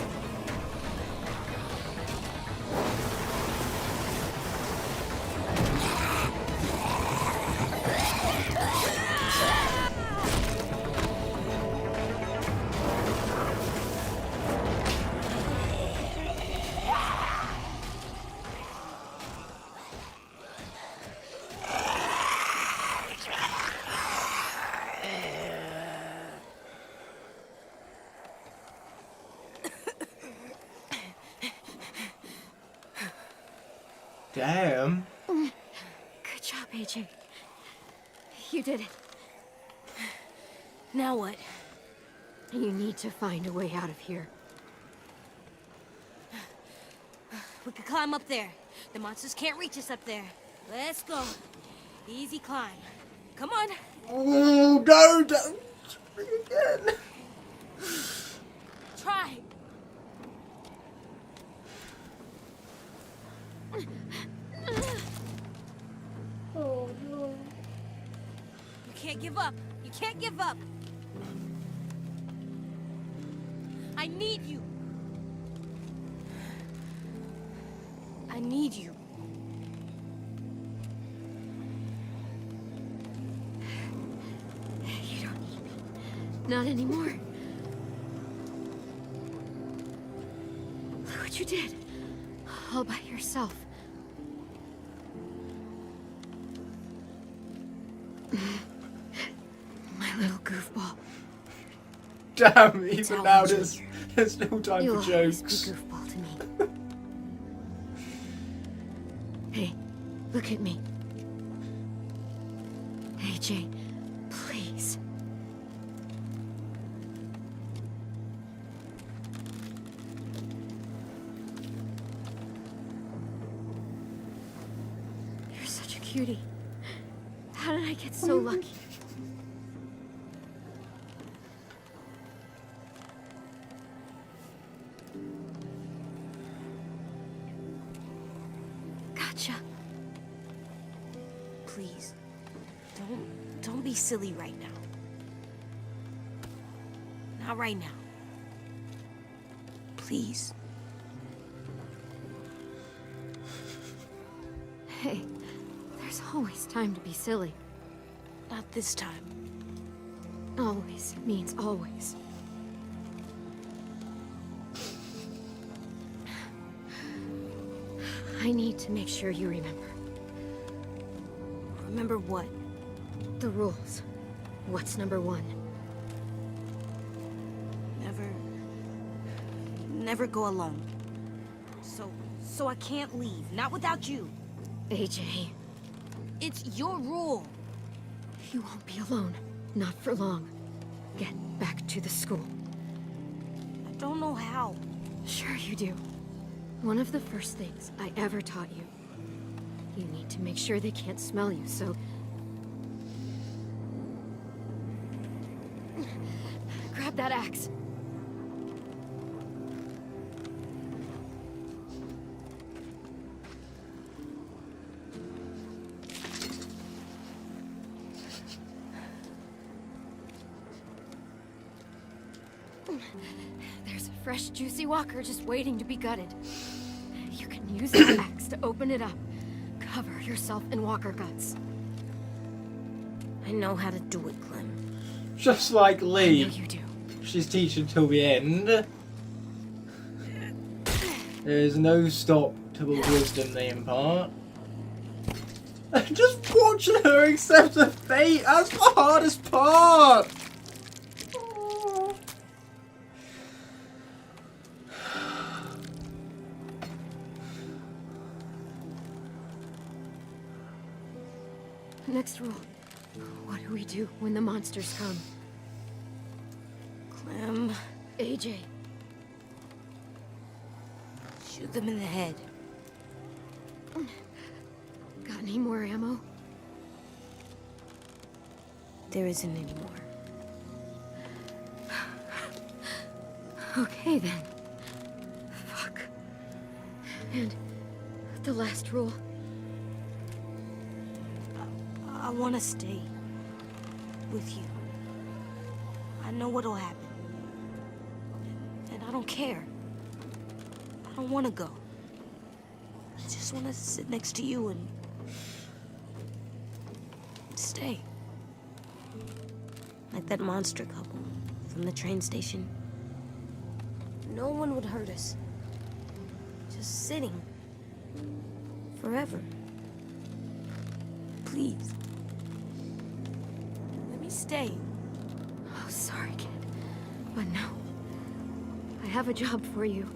Damn. Good job, AJ. You did it. Now what? You need to find a way out of here. We could climb up there. The monsters can't reach us up there. Let's go. Easy climb. Come on. Oh, no, don't. Again. Try. Oh, no. You can't give up. You can't give up. I need you. I need you. You don't need me. Not anymore. Look what you did. All by yourself. My little goofball. Damn, It's even how now much there's no time You'll for always jokes. be goofball to me. Hey, look at me. AJ, please. You're such a cutie. How did I get so lucky? Gotcha. Please. Don't be silly right now. Not right now. Please. Hey, there's always time to be silly. Not this time. Always means always. I need to make sure you remember. Remember what? The rules. What's number 1? Never go alone. So I can't leave. Not without you. AJ, It's your rule. you won't be alone. Not for long. Get back to the school. I don't know how. Sure you do. One of the first things I ever taught you. You need to make sure they can't smell you, so... Grab that axe. There's a fresh, juicy walker just waiting to be gutted. You can use the axe to open it up. Cover yourself in walker guts. I know how to do it, Clem. Just like I know Lee. you do. She's teaching till the end. There is no stop to the wisdom they impart. Just watching her accept her fate, that's the hardest part! Oh. Next rule. What do we do when the monsters come? Clem, AJ, shoot them in the head. got any more ammo? There isn't any more. Okay then. Fuck. And the last rule. I want to stay with you. I know what'll happen. And I don't care. I don't want to go. I just want to sit next to you and stay. Like that monster couple from the train station. No one would hurt us. Just sitting. Forever. Please. Let me stay. Oh, sorry, kid. But no. I have a job for you.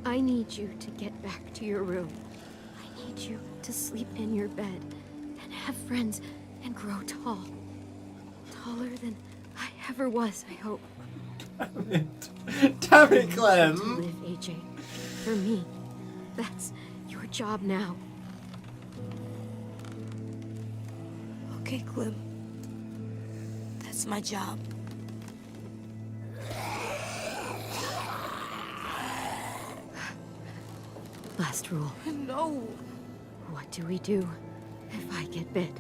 I need you to get back to your room. I need you to sleep in your bed and have friends and grow tall. Taller than I ever was, I hope. Damn it, To Clem! live, AJ. For me. That's your job now. Okay, Clem. That's my job. Last rule. No. What do we do if I get bit?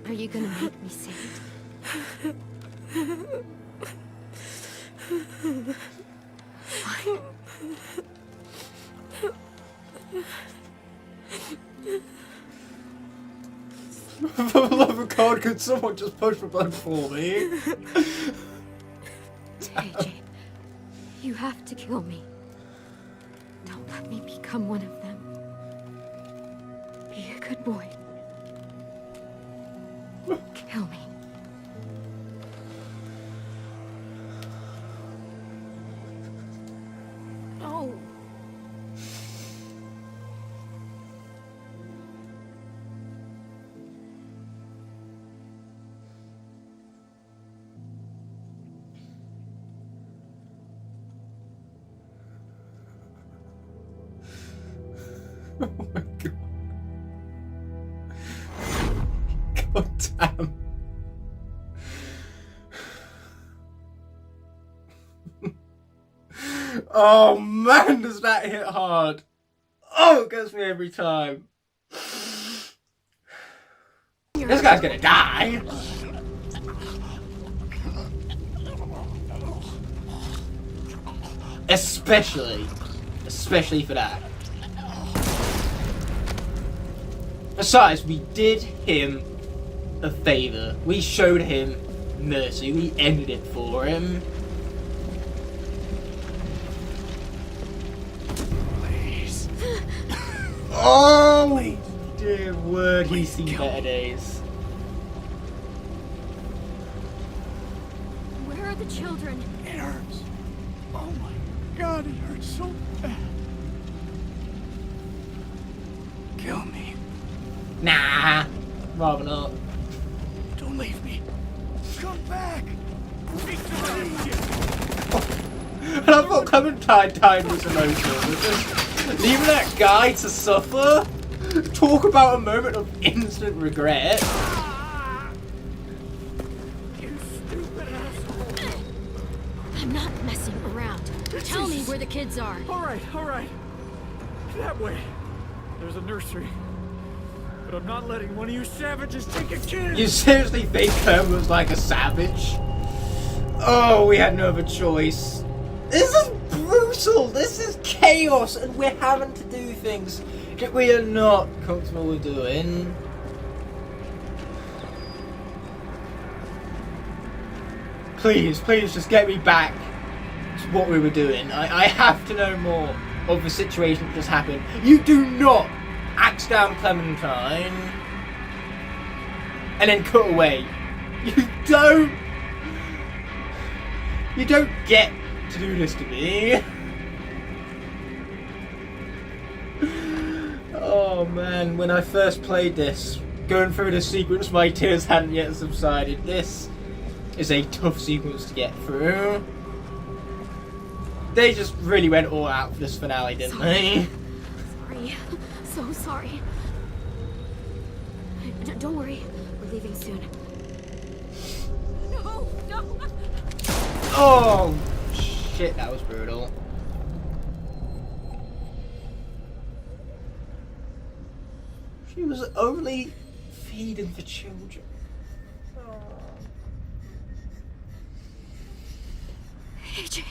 Are you gonna make me say it? Fine. For the love of God, could someone just push the button for me? AJ, you have to kill me. Don't let me become one of them. Be a good boy. Kill me. No. Oh my God. God damn. Oh man, does that hit hard. Oh, it gets me every time. This guy's gonna die. Especially for that. Besides, we did him a favor. We showed him Mercy. We ended it for him. Please. Oh, dear word, he's seen better days. Where are the children? It hurts. Oh my God, it hurts so bad. Kill me. Nah, rather not. Don't leave me. Come back. And I thought Clementine died was emotional, but just leaving that guy to suffer? Talk about a moment of instant regret. You stupid asshole. I'm not messing around. Tell me where the kids are. All right. That way. There's a nursery. But I'm not letting one of you savages take a kid. You seriously think Clem was like a savage? Oh, we had no other choice. This is brutal. This is chaos, and we're having to do things that we are not comfortable with doing. Please, just get me back to what we were doing. I have to know more of the situation that just happened. You do not axe down Clementine and then cut away. You don't get to do this to me. Oh man, when I first played this, going through this sequence, my tears hadn't yet subsided. This is a tough sequence to get through. They just really went all out for this finale, didn't they? Sorry. So sorry. Don't worry. We're leaving soon. No! Oh, shit, that was brutal. She was only feeding the children. AJ.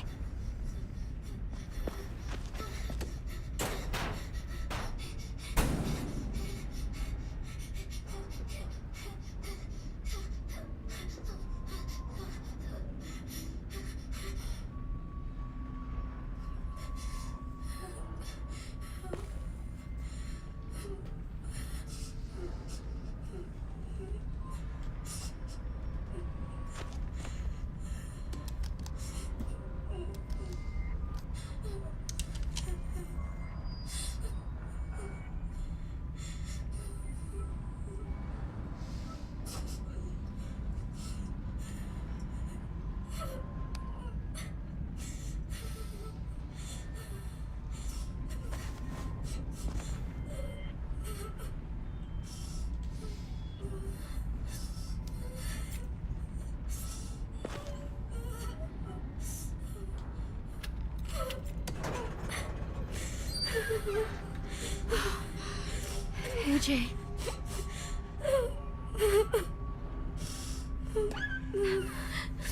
AJ.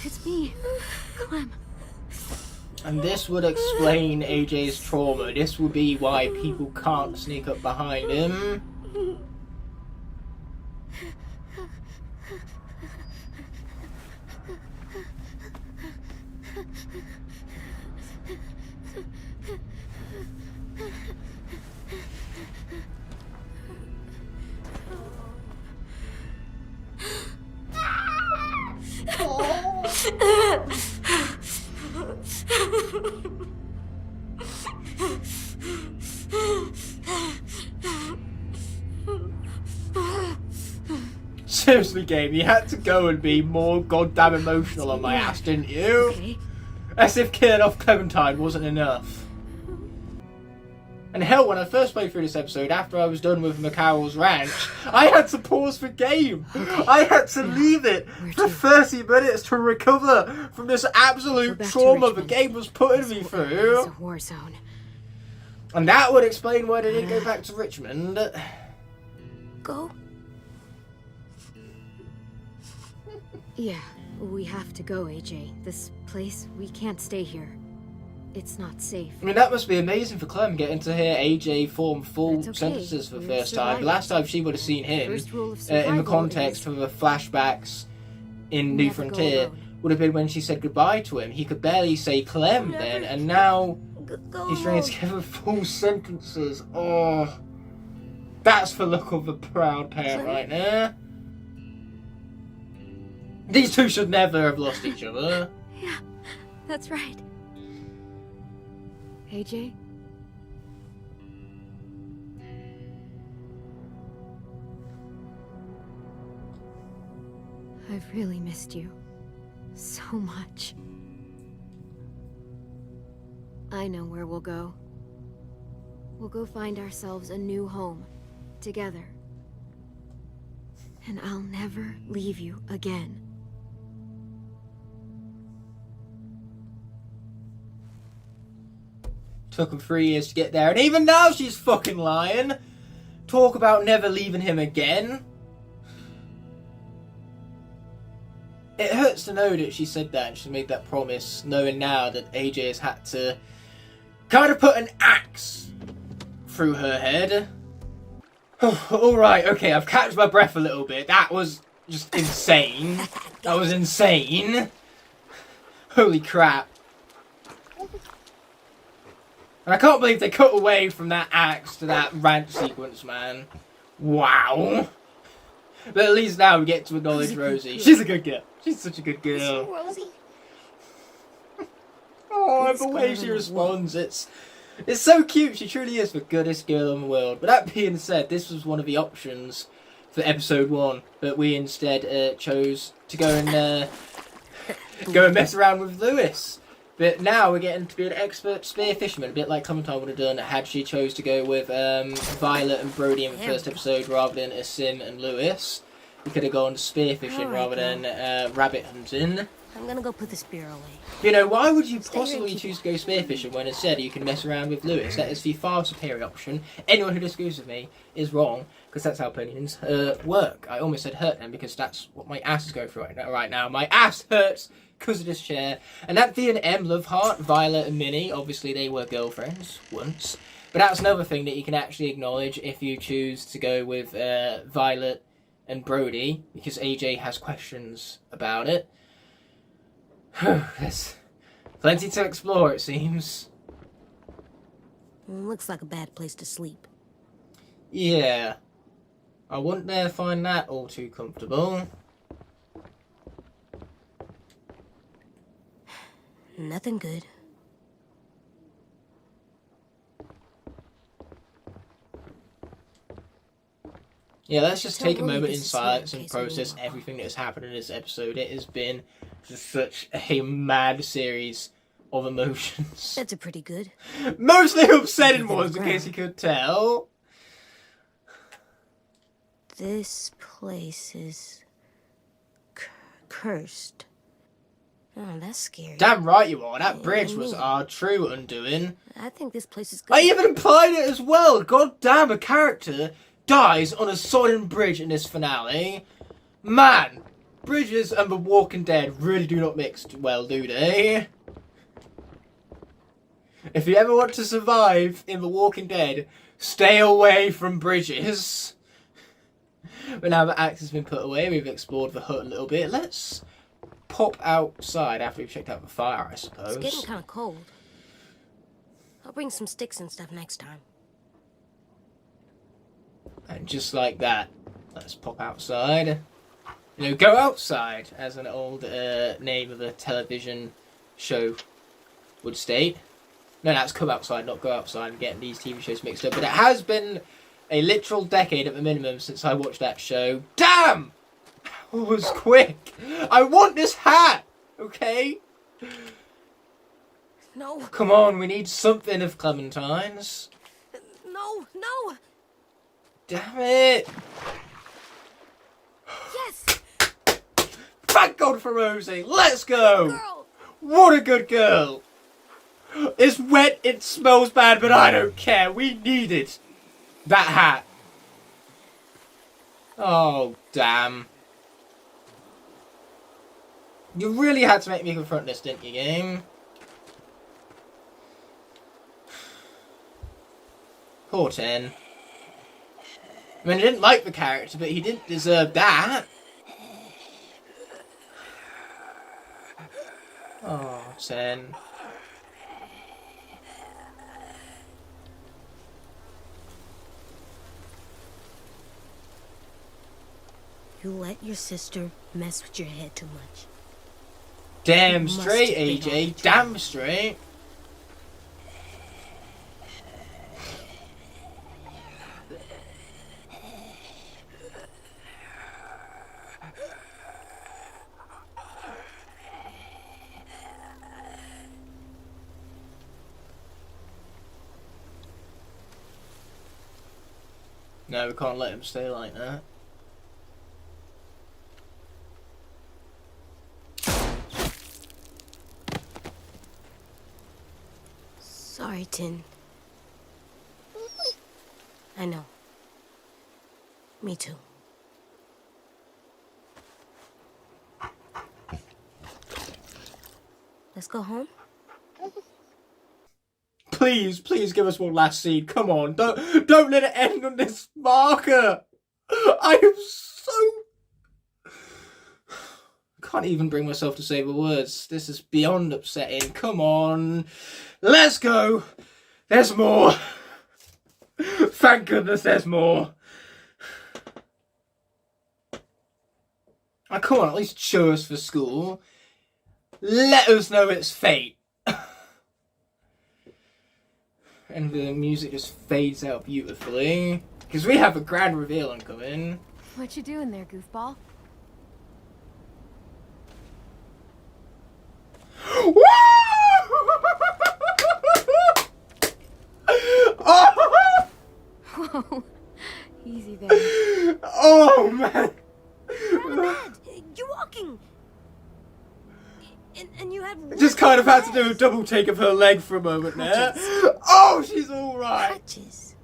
It's me, Clem. And this would explain AJ's trauma. This would be why people can't sneak up behind him. Seriously, game, you had to go and be more goddamn emotional on my ass, didn't you? Okay. As if killing off Clementine wasn't enough. And hell, when I first played through this episode, after I was done with McCarroll's Ranch, I had to pause the game. I had to leave it for 30 minutes to recover from this absolute trauma the game was putting me through. It's a war zone. And that would explain why they didn't go back to Richmond. Go? Yeah, we have to go, AJ. This place, we can't stay here. It's not safe. I mean, that must be amazing for Clem, getting to hear AJ form full That's okay. sentences for the We're first time. The survivors. last time she would have seen him, First rule of in the survival context is- of the flashbacks in New Never go Frontier alone. would have been when she said goodbye to him. He could barely say Clem then, and now Go he's trying to together full sentences. Oh, that's the look of a proud parent right there. These two should never have lost each other. Yeah, that's right. AJ? I've really missed you. So much. I know where we'll go. We'll go find ourselves a new home. Together. And I'll never leave you again. Took him 3 years to get there, and even now she's fucking lying. Talk about never leaving him again. It hurts to know that she said that and she made that promise, knowing now that AJ has had to kind of put an axe through her head. Alright, okay, I've catched my breath a little bit. That was just insane. That was insane. Holy crap. And I can't believe they cut away from that axe to that ranch sequence, man. Wow. But at least now we get to acknowledge Rosie. She's a good girl. She's such a good girl. Rosie? Oh, the way she responds, it's so cute. She truly is the goodest girl in the world. But that being said, this was one of the options for episode 1, but we instead chose to go and mess around with Lewis. But now we're getting to be an expert spear fisherman, a bit like Clementine would have done had she chose to go with Violet and Brody in the first episode rather than Asim and Lewis. We could have gone spear fishing rather than rabbit hunting. I'm gonna go put the spear away. You know, why would you possibly choose to go spear fishing when instead you can mess around with Lewis? That is the far superior option. Anyone who disagrees with me is wrong, because that's how opinions work. I almost said hurt them because that's what my ass is going through right now. My ass hurts because of this chair. And that V and M love heart, Violet and Minnie, obviously they were girlfriends once. But that's another thing that you can actually acknowledge if you choose to go with Violet and Brody, because AJ has questions about it. There's plenty to explore, it seems. Looks like a bad place to sleep. Yeah. I wouldn't dare find that all too comfortable. Nothing good. Yeah, let's just take a Totally moment in this is not silence a and case of process anyone. everything that has happened in this episode. It has been just such a mad series of emotions. That's a pretty good. Mostly upsetting ones, in case you could tell. This place is cursed. Oh, that's scary. Damn right you are. That bridge was our true undoing. I think this place is good. I even implied it as well. God damn, a character dies on a sodden bridge in this finale. Man, bridges and The Walking Dead really do not mix well, do they? If you ever want to survive in The Walking Dead, stay away from bridges. But now the axe has been put away, we've explored the hut a little bit. Let's pop outside after we've checked out the fire, I suppose. It's getting kind of cold. I'll bring some sticks and stuff next time. And just like that, let's pop outside. You know, go outside, as an old name of a television show would state. No, that's come outside, not go outside. I'm getting these TV shows mixed up. But it has been a literal decade at the minimum since I watched that show. Damn! That was quick. I want this hat, okay? No. Come on, we need something of Clementine's. No, no. Damn it. Yes. Thank God for Rosie. Let's go. Girl. What a good girl. It's wet, it smells bad, but I don't care. We needed that hat. Oh, damn. You really had to make me confront this, didn't you, game? Poor Ten. I mean, I didn't like the character, but he didn't deserve that. 10. You let your sister mess with your head too much. Damn You must straight, have been on AJ. the Damn straight. No, we can't let him stay like that. Sorry, Tin. I know. Me too. Let's go home? Please, please give us one last scene. Come on, don't let it end on this marker. I am so... can't even bring myself to say the words. This is beyond upsetting. Come on, let's go. There's more. Thank goodness there's more. Oh, come on, at least show us for school. Let us know it's fate. And the music just fades out beautifully. Because we have a grand reveal incoming. What you doing there, goofball? Oh! Whoa. Easy there. Oh, man. You're walking. And you had Just kind of had to do a double take of her leg for a moment there. Oh, she's alright. crutches.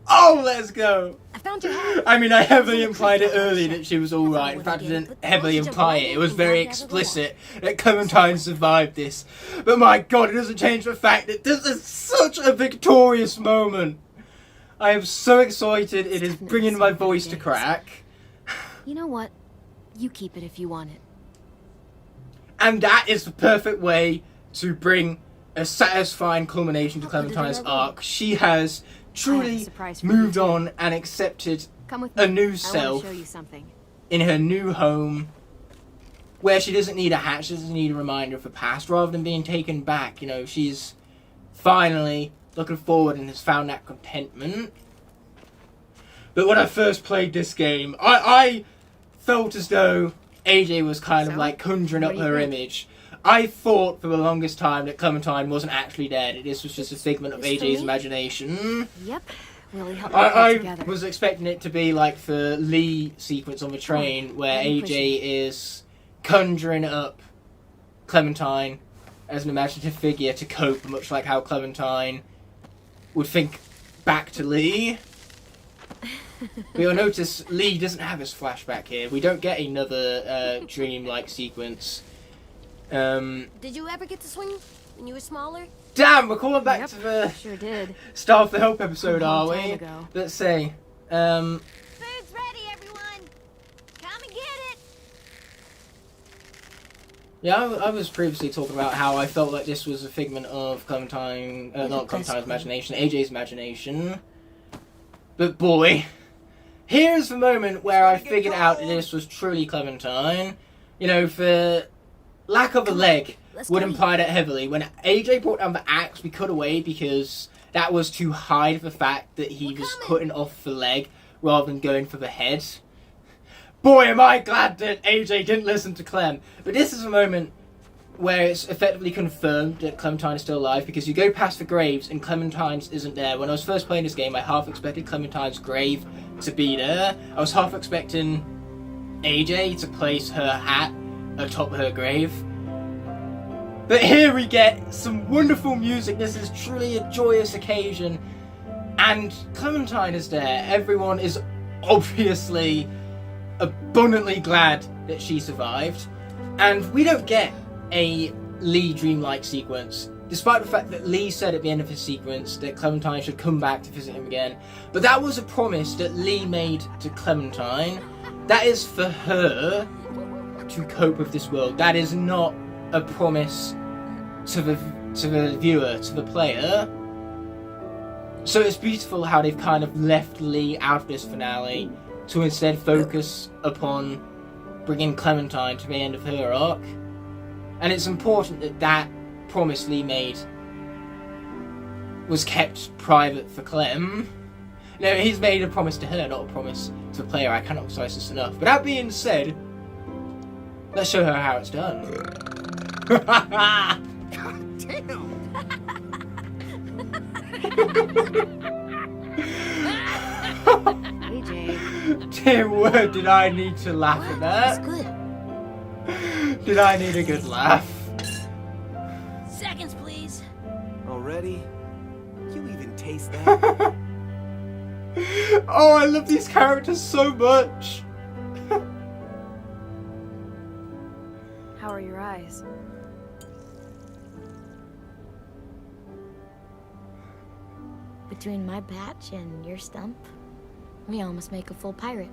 Oh, let's go. I found your hat. I mean, I heavily implied it earlier that she was alright. In fact, I didn't heavily imply it. It was very explicit that Clementine survived this. But my god, it doesn't change the fact that this is such a victorious moment. I am so excited. It is bringing my voice to crack. You know what? You keep it if you want it. And that is the perfect way to bring a satisfying culmination to Clementine's arc. She has truly moved on and accepted Come with me. a new I self want to show you something. in her new home, where she doesn't need a hat, she doesn't need a reminder of the past. Rather than being taken back, you know, she's finally looking forward and has found that contentment. But when I first played this game, I felt as though AJ was kind of like conjuring up her image. I thought for the longest time that Clementine wasn't actually dead. This was just a figment of AJ's imagination. Yep. Really helped I was expecting it to be like the Lee sequence on the train where AJ is conjuring up Clementine as an imaginative figure to cope, much like how Clementine would think back to Lee. But you'll notice Lee doesn't have his flashback here. We don't get another dream-like sequence. Did you ever get to swing when you were smaller? Damn, we're calling back to the Sure did. Star of the Hope episode, A long are time we? ago. Let's say. Food's ready, everyone. Come and get it. Yeah, I was previously talking about how I felt like this was a figment of Clementine, not Clementine's imagination, AJ's imagination. But boy, here's the moment where I figured out that this was truly Clementine. You know, for lack of a leg would imply that heavily. When AJ brought down the axe, we cut away because that was to hide the fact that he was cutting off the leg rather than going for the head. Boy, am I glad that AJ didn't listen to Clem. But this is a moment where it's effectively confirmed that Clementine is still alive, because you go past the graves and Clementine's isn't there. When I was first playing this game, I half expected Clementine's grave to be there. I was half expecting AJ to place her hat atop her grave. But here we get some wonderful music. This is truly a joyous occasion. And Clementine is there. Everyone is obviously abundantly glad that she survived. And we don't get a Lee dreamlike sequence, despite the fact that Lee said at the end of his sequence that Clementine should come back to visit him again. But that was a promise that Lee made to Clementine. That is for her to cope with this world. That is not a promise to the viewer, to the player. So it's beautiful how they've kind of left Lee out of this finale to instead focus upon bringing Clementine to the end of her arc. And it's important that that promise Lee made was kept private for Clem. No, he's made a promise to her, not a promise to the player. I cannot emphasize this enough. But that being said, let's show her how it's done. God damn! AJ. Dear word, did I need to laugh at That's that? good. Did I need a good laugh? Seconds, please. Already? You even taste that? Oh, I love these characters so much. How are your eyes? Between my patch and your stump, we almost make a full pirate.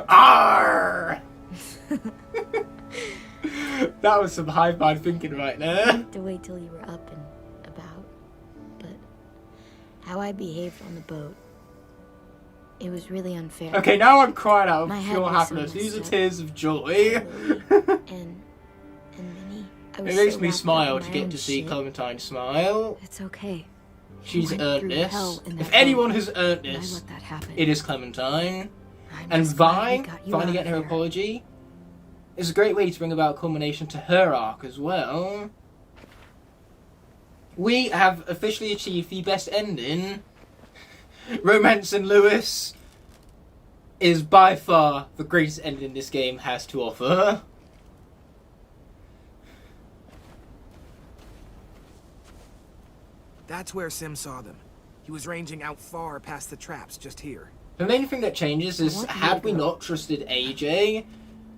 Arr! That was some hive mind thinking right there. To wait till you were up and about. But how I behaved on the boat, it was really unfair. Okay, now I'm crying out My of head pure was so happiness. These are messed up. tears of joy. and Minnie, I It was makes so me wrapped up smile in to my get own to see shit. Clementine smile. It's okay. She's went earned through this. hell in that If anyone boat, has earned and I this, let that happen. it is Clementine. I'm And just glad Vi, we got you finally out getting her of there. apology, is a great way to bring about culmination to her arc as well. We have officially achieved the best ending. Romance and Lewis is by far the greatest ending this game has to offer. That's where Sim saw them. He was ranging out far past the traps, just here. The main thing that changes is, want you had to we go. not trusted AJ,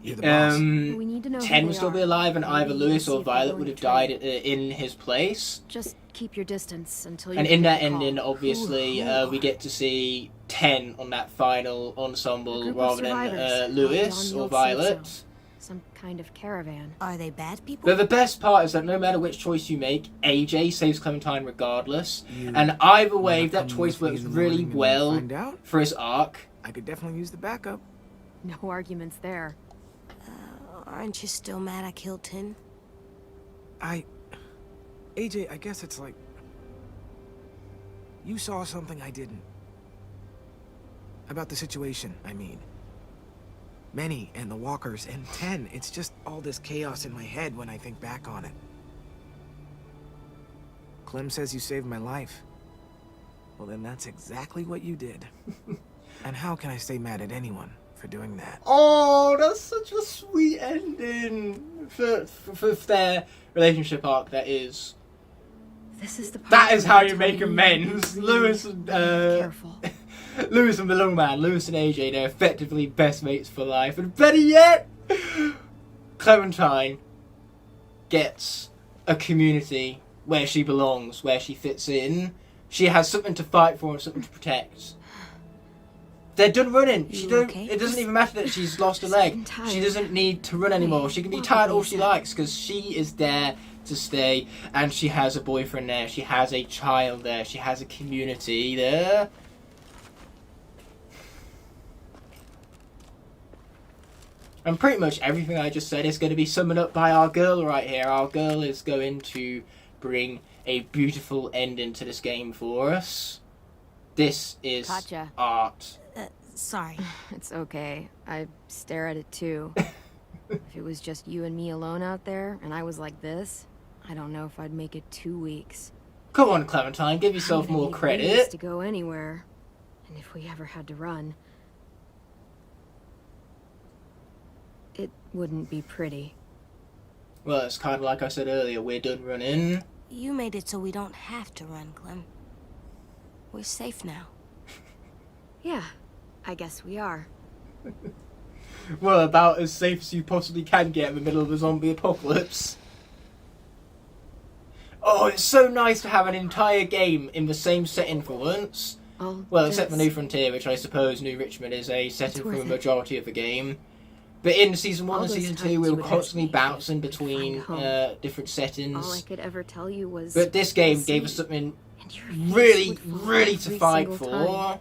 You're the boss. We need to know who 10 they would still be are. alive, and either Maybe Lewis see or if they're Violet going would to have try. died in his place. Just keep your distance until you And get in that the call. ending, obviously, we get to see 10 on that final A ensemble group of rather than survivors, Lewis on the or old Violet. safe zone. Some kind of caravan. Are they bad people? But the best part is that no matter which choice you make, AJ saves Clementine regardless. You and either way, wanna that come choice with me works in the really morning and well find out? for his arc. I could definitely use the backup. No arguments there. Aren't you still mad I killed Tin? AJ, I guess it's like... You saw something I didn't. About the situation, I mean. Many and the walkers and 10. It's just all this chaos in my head when I think back on it. Clem says you saved my life. Well, then that's exactly what you did. And how can I stay mad at anyone for doing that? Oh, that's such a sweet ending for their relationship arc, that is. This is the part That is where how I you tell make amends. really Lewis be and careful. Lewis and the little man, Lewis and AJ, they're effectively best mates for life. And better yet, Clementine gets a community where she belongs, where she fits in. She has something to fight for and something to protect. They're done running. Okay? It doesn't even matter that she's lost a leg. getting tired. She doesn't need to run anymore. She can be What tired all is she that? likes because she is there to stay, and she has a boyfriend there. She has a child there. She has a community there. And pretty much everything I just said is going to be summed up by our girl right here. Our girl is going to bring a beautiful ending to this game for us. This is Katja. art. Sorry. It's okay. I stare at it too. If it was just you and me alone out there, and I was like this, I don't know if I'd make it 2 weeks. Come on, Clementine, give yourself I'm gonna more need credit. wings to go anywhere, and if we ever had to run, it wouldn't be pretty. Well, it's kind of like I said earlier, we're done running. You made it so we don't have to run, Clem. We're safe now. Yeah, I guess we are. Well, about as safe as you possibly can get in the middle of a zombie apocalypse. Oh, it's so nice to have an entire game in the same setting for once. All Well, except for this- New Frontier, which I suppose New Richmond is a setting It's for the worth it. majority of the game. But in season 1 All and those season 2, times we you were would constantly ask me if I bouncing could between find home. different All I settings. could ever tell you was. But this game "We'll gave us see." something And your face really, would fall really to every fight single for. time.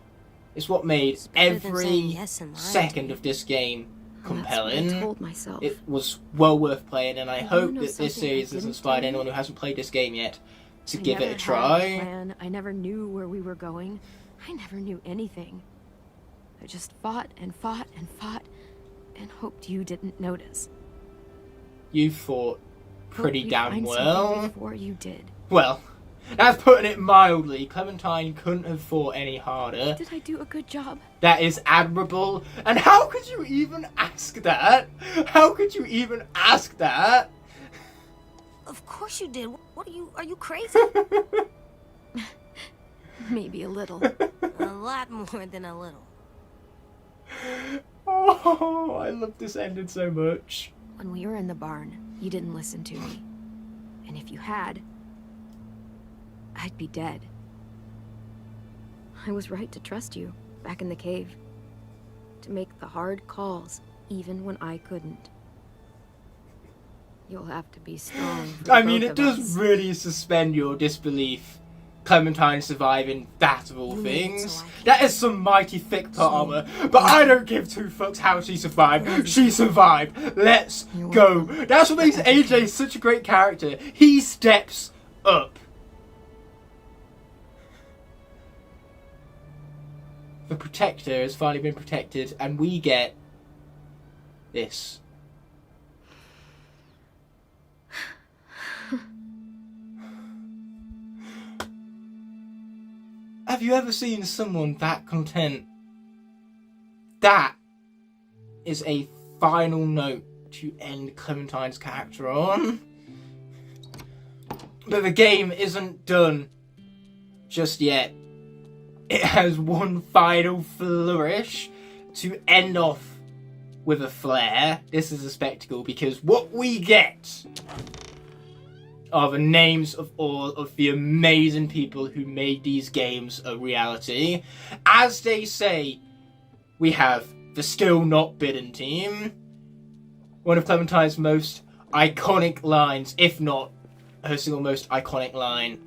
It's what made It's better than saying every yes and lying to second me. of this game And that's what I compelling. told myself. It was well worth playing, and I You hope know that this something I series has didn't inspired tell you? anyone who hasn't played this game yet to I give it never a had try. plan. I never knew where we were going. I never knew anything. I just fought and fought and fought and hoped you didn't notice. You fought pretty Hoped we'd damn find something well. before you did. Well, that's putting it mildly. Clementine couldn't have fought any harder. Did I do a good job? That is admirable. And how could you even ask that? How could you even ask that? Of course you did. What are you crazy? Maybe a little. A lot more than a little. Oh, I love this ending so much. When we were in the barn, you didn't listen to me. And if you had, I'd be dead. I was right to trust you, back in the cave. To make the hard calls, even when I couldn't. You'll have to be strong for I mean, both it of does us. really suspend your disbelief. Clementine surviving that of all You made it things. so I can- That is some mighty thick plot armor, but I don't give two fucks how she survived. She survived. Let's go. That's what makes AJ such a great character. He steps up. The Protector has finally been protected, and we get this. Have you ever seen someone that content? That is a final note to end Clementine's character on. But the game isn't done just yet. It has one final flourish to end off with a flare. This is a spectacle because what we get are the names of all of the amazing people who made these games a reality. As they say, we have the Still Not Bidden team. One of Clementine's most iconic lines, if not her single most iconic line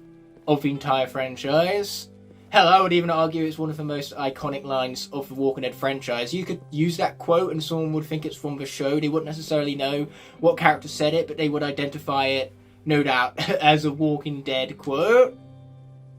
of the entire franchise. Hell, I would even argue it's one of the most iconic lines of the Walking Dead franchise. You could use that quote and someone would think it's from the show. They wouldn't necessarily know what character said it, but they would identify it, no doubt, as a Walking Dead quote.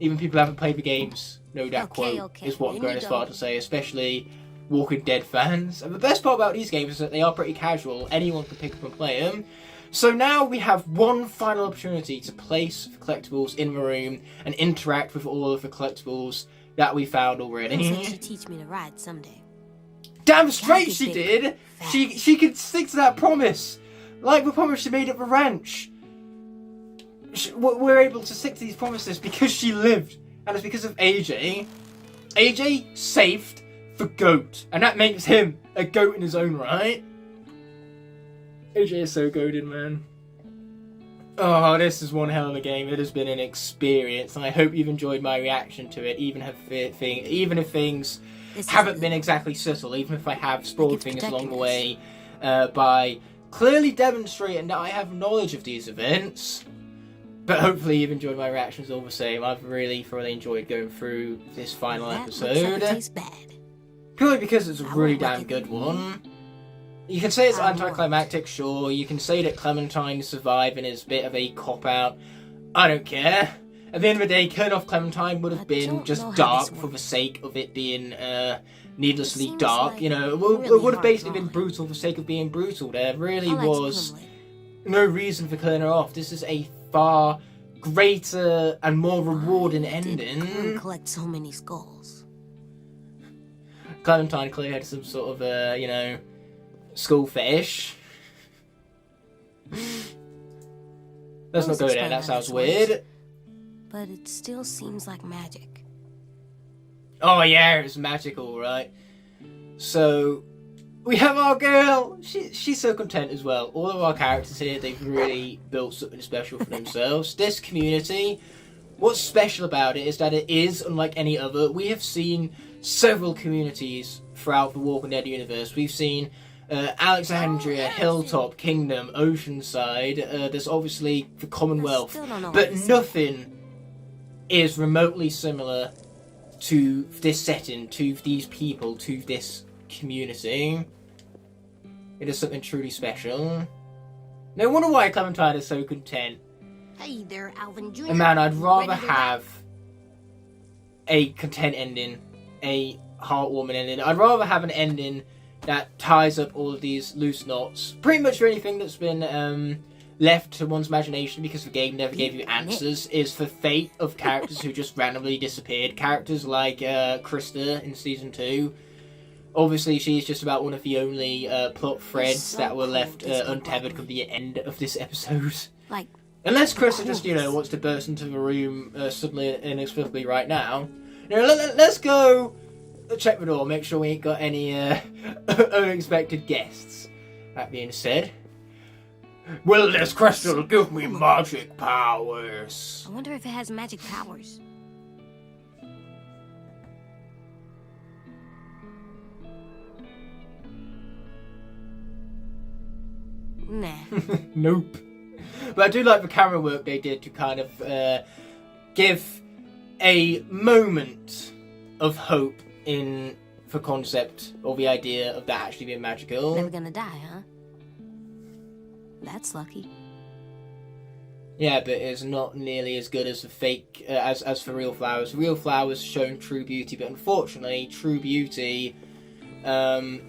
Even people who haven't played the games know that quote is what I'm going as far to say, especially Walking Dead fans. And the best part about these games is that they are pretty casual. Anyone can pick up and play them. So now we have one final opportunity to place the collectibles in the room and interact with all of the collectibles that we found already. She said she'd teach me to ride someday. Damn straight she Big, did! fast. She could stick to that promise. Like the promise she made at the ranch. We're able to stick to these promises because she lived. And it's because of AJ. AJ saved the goat. And that makes him a goat in his own right. AJ is so goated, man. Oh, this is one hell of a game. It has been an experience, and I hope you've enjoyed my reaction to it, even if things haven't been exactly subtle, even if I have spoiled things along the way by clearly demonstrating that I have knowledge of these events. But hopefully you've enjoyed my reactions all the same. I've really thoroughly enjoyed going through this final episode. Purely because it's a really damn good one. You can say it's anticlimactic, sure. You can say that Clementine surviving is a bit of a cop-out. I don't care. At the end of the day, killing off Clementine would have been just dark for the sake of it being needlessly dark. like You know, it really would have basically hard been brutal for the sake of being brutal. There really I'll let you was come later. no reason for killing her off. This is a far greater and more rewarding Did Clem ending. collect so many skulls? Clementine clearly had some sort of, you know, skull fetish. Let's not go there, that sounds weird. But it still seems like magic. Oh yeah, it's magical, right? So, we have our girl. She's so content as well. All of our characters here, they've really built something special for themselves. This community, what's special about it is that it is unlike any other. We have seen several communities throughout the Walking Dead universe. We've seen Alexandria, Hilltop, Kingdom, Oceanside. There's obviously the Commonwealth, still don't know but what to say. nothing is remotely similar to this setting, to these people, to this community. It is something truly special. No wonder why Clementine is so content. Hey there, Alvin Jr. And man, I'd rather Ready to have a content ending, a heartwarming ending. I'd rather have an ending that ties up all of these loose knots. Pretty much for anything that's been left to one's imagination because the game never gave you answers is the fate of characters who just randomly disappeared. Characters like Krista in Season 2. Obviously, she's just about one of the only plot threads so that were cool, left this untethered Bradley. from the end of this episode. Like, Unless Krista just, wants to burst into the room suddenly and inexplicably right now. Let's go check the door, make sure we ain't got any unexpected guests. That being said, will this crystal give me magic powers? I wonder if it has magic powers. Nah. Nope. But I do like the camera work they did to kind of give a moment of hope in the concept or the idea of that actually being magical. Never gonna die, huh? That's lucky. Yeah, but it's not nearly as good as the fake, as for real flowers. Real flowers shown true beauty, but unfortunately, true beauty, They're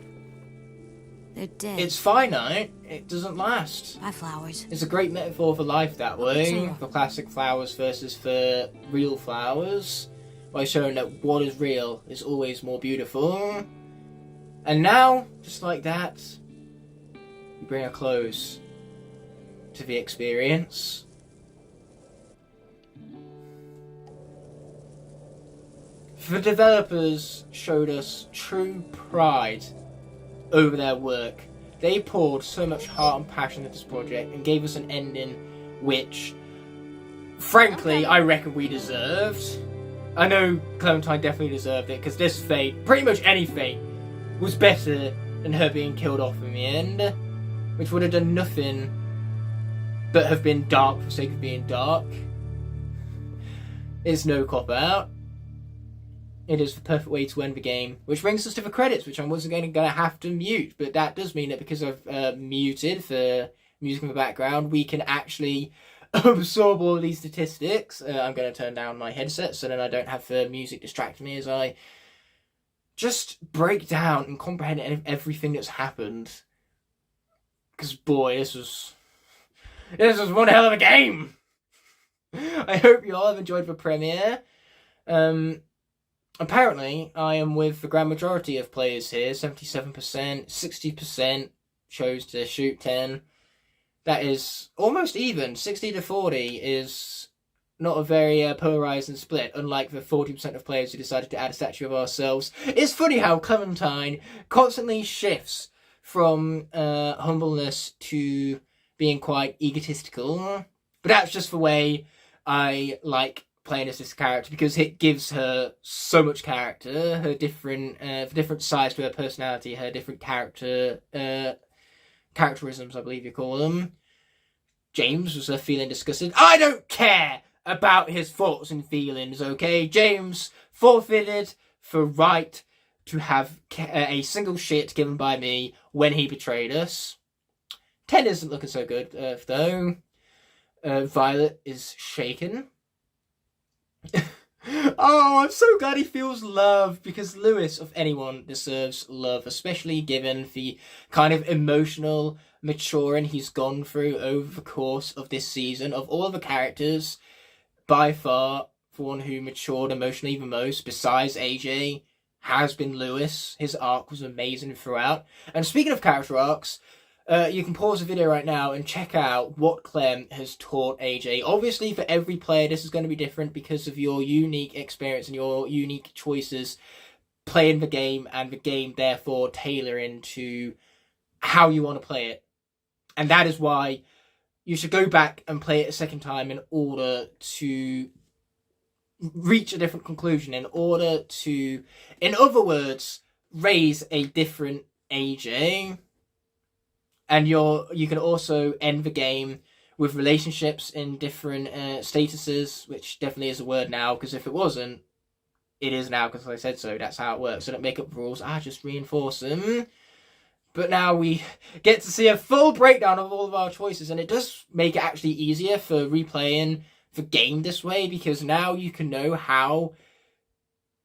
dead. it's finite. It doesn't last. Bye, flowers. It's a great metaphor for life that way. For classic flowers versus for real flowers. By showing that what is real is always more beautiful. And now, just like that, we bring a close to the experience. The developers showed us true pride over their work. They poured so much heart and passion into this project and gave us an ending which, frankly, I reckon we deserved. I know Clementine definitely deserved it, because this fate, pretty much any fate, was better than her being killed off in the end, which would have done nothing but have been dark for the sake of being dark. It's no cop-out. It is the perfect way to end the game, which brings us to the credits, which I'm once again going to have to mute, but that does mean that because I've muted for music in the background, we can actually absorb all of these statistics. I'm going to turn down my headset so then I don't have the music distract me as I just break down and comprehend everything that's happened. Because boy, this was one hell of a game! I hope you all have enjoyed the premiere. Apparently, I am with the grand majority of players here, 77%, 60% chose to shoot 10. That is almost even. 60 to 40 is not a very polarizing split, unlike the 40% of players who decided to add a statue of ourselves. It's funny how Clementine constantly shifts from humbleness to being quite egotistical. But that's just the way I like playing as this character, because it gives her so much character, her different sides to her personality, her different characterisms, I believe you call them. James was feeling disgusted. I don't care about his thoughts and feelings, okay? James forfeited the right to have a single shit given by me when he betrayed us. 10 isn't looking so good, though. Violet is shaken. Oh, I'm so glad he feels love, because Lewis, of anyone, deserves love, especially given the kind of emotional maturing he's gone through over the course of this season. Of all the characters, by far, the one who matured emotionally the most, besides AJ, has been Lewis. His arc was amazing throughout. And speaking of character arcs, you can pause the video right now and check out what Clem has taught AJ. Obviously, for every player, this is going to be different because of your unique experience and your unique choices playing the game, and the game, therefore, tailoring to how you want to play it. And that is why you should go back and play it a second time in order to reach a different conclusion, in order to, in other words, raise a different AJ. And you can also end the game with relationships in different statuses, which definitely is a word now, because if it wasn't, it is now, because I said so. That's how it works. I don't make up rules, I just reinforce them. But now we get to see a full breakdown of all of our choices, and it does make it actually easier for replaying the game this way, because now you can know how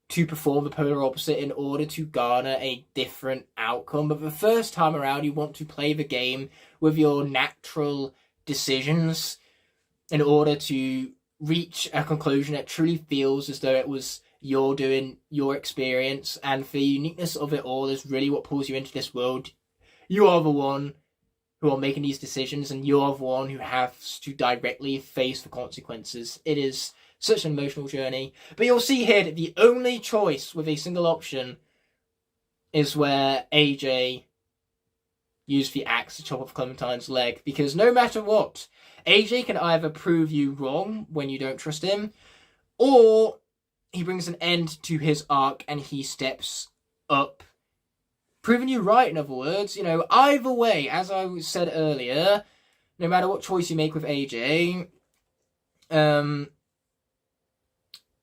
to perform the polar opposite in order to garner a different outcome. But the first time around, you want to play the game with your natural decisions in order to reach a conclusion that truly feels as though it was you're doing your experience, and the uniqueness of it all is really what pulls you into this world. You are the one who are making these decisions, and you're the one who has to directly face the consequences. It is such an emotional journey. But you'll see here that the only choice with a single option is where AJ used the axe to chop off Clementine's leg, because no matter what, AJ can either prove you wrong when you don't trust him, or he brings an end to his arc and he steps up, proving you right, in other words. You know, either way, as I said earlier, no matter what choice you make with AJ,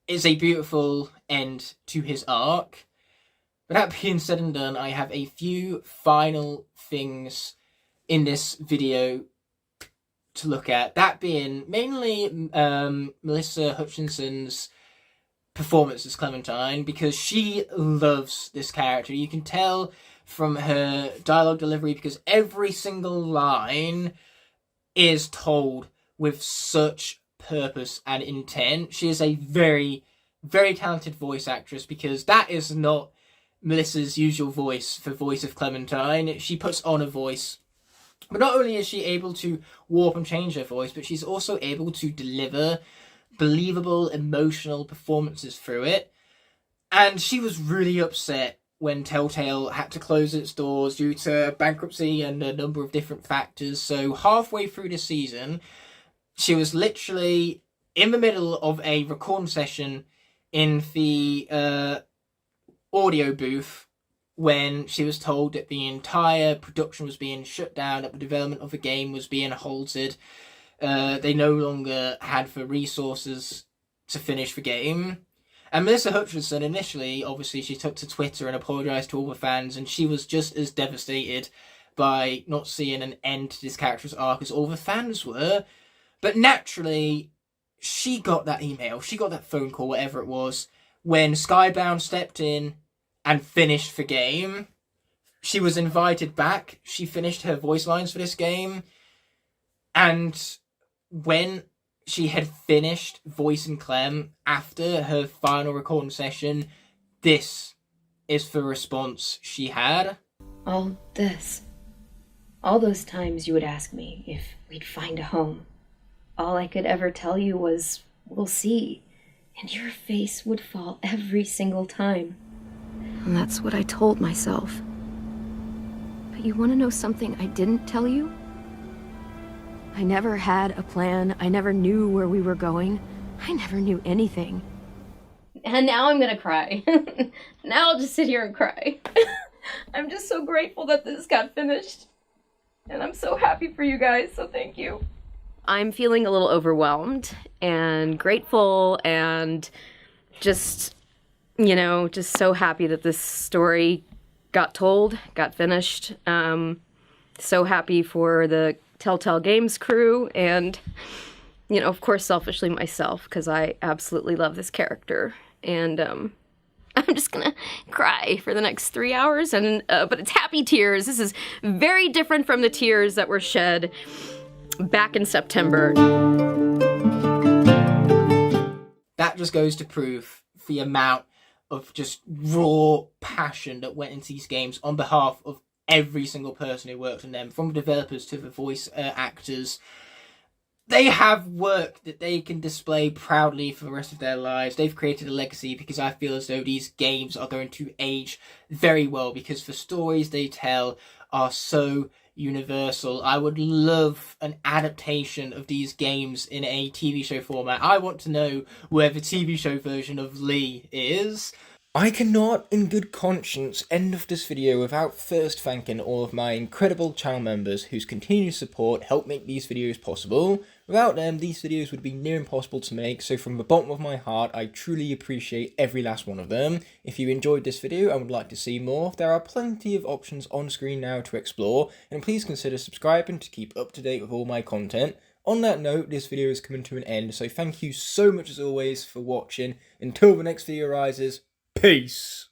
it's a beautiful end to his arc. But that being said and done, I have a few final things in this video to look at. That being mainly Melissa Hutchinson's performance as Clementine, because she loves this character. You can tell from her dialogue delivery, because every single line is told with such purpose and intent. She is a very, very talented voice actress, because that is not Melissa's usual voice, the voice of Clementine. She puts on a voice. But not only is she able to warp and change her voice, but she's also able to deliver believable, emotional performances through it. And she was really upset when Telltale had to close its doors due to bankruptcy and a number of different factors. So halfway through the season, she was literally in the middle of a recording session in the audio booth when she was told that the entire production was being shut down, that the development of the game was being halted. They no longer had the resources to finish the game. And Melissa Hutchinson, initially, obviously, she took to Twitter and apologised to all the fans, and she was just as devastated by not seeing an end to this character's arc as all the fans were. But naturally, she got that email, she got that phone call, whatever it was, when Skybound stepped in and finished the game. She was invited back. She finished her voice lines for this game. And when she had finished voicing Clem after her final recording session, this is the response she had. All this. All those times you would ask me if we'd find a home. All I could ever tell you was, we'll see. And your face would fall every single time. And that's what I told myself. But you want to know something I didn't tell you? I never had a plan. I never knew where we were going. I never knew anything. And now I'm gonna cry. Now I'll just sit here and cry. I'm just so grateful that this got finished. And I'm so happy for you guys, so thank you. I'm feeling a little overwhelmed and grateful and just, you know, just so happy that this story got told, got finished. So happy for the Telltale Games crew and, you know, of course, selfishly myself, because I absolutely love this character. And I'm just gonna cry for the next 3 hours, and but it's happy tears. This is very different from the tears that were shed back in September. That just goes to prove the amount of just raw passion that went into these games on behalf of every single person who worked on them, from the developers to the voice actors. They have work that they can display proudly for the rest of their lives. They've created a legacy, because I feel as though these games are going to age very well, because the stories they tell are so universal. I would love an adaptation of these games in a TV show format. I want to know where the TV show version of Lee is. I cannot, in good conscience, end off this video without first thanking all of my incredible channel members whose continued support help make these videos possible. Without them, these videos would be near impossible to make, so from the bottom of my heart, I truly appreciate every last one of them. If you enjoyed this video and would like to see more, there are plenty of options on screen now to explore, and please consider subscribing to keep up to date with all my content. On that note, this video is coming to an end, so thank you so much as always for watching. Until the next video arises, peace!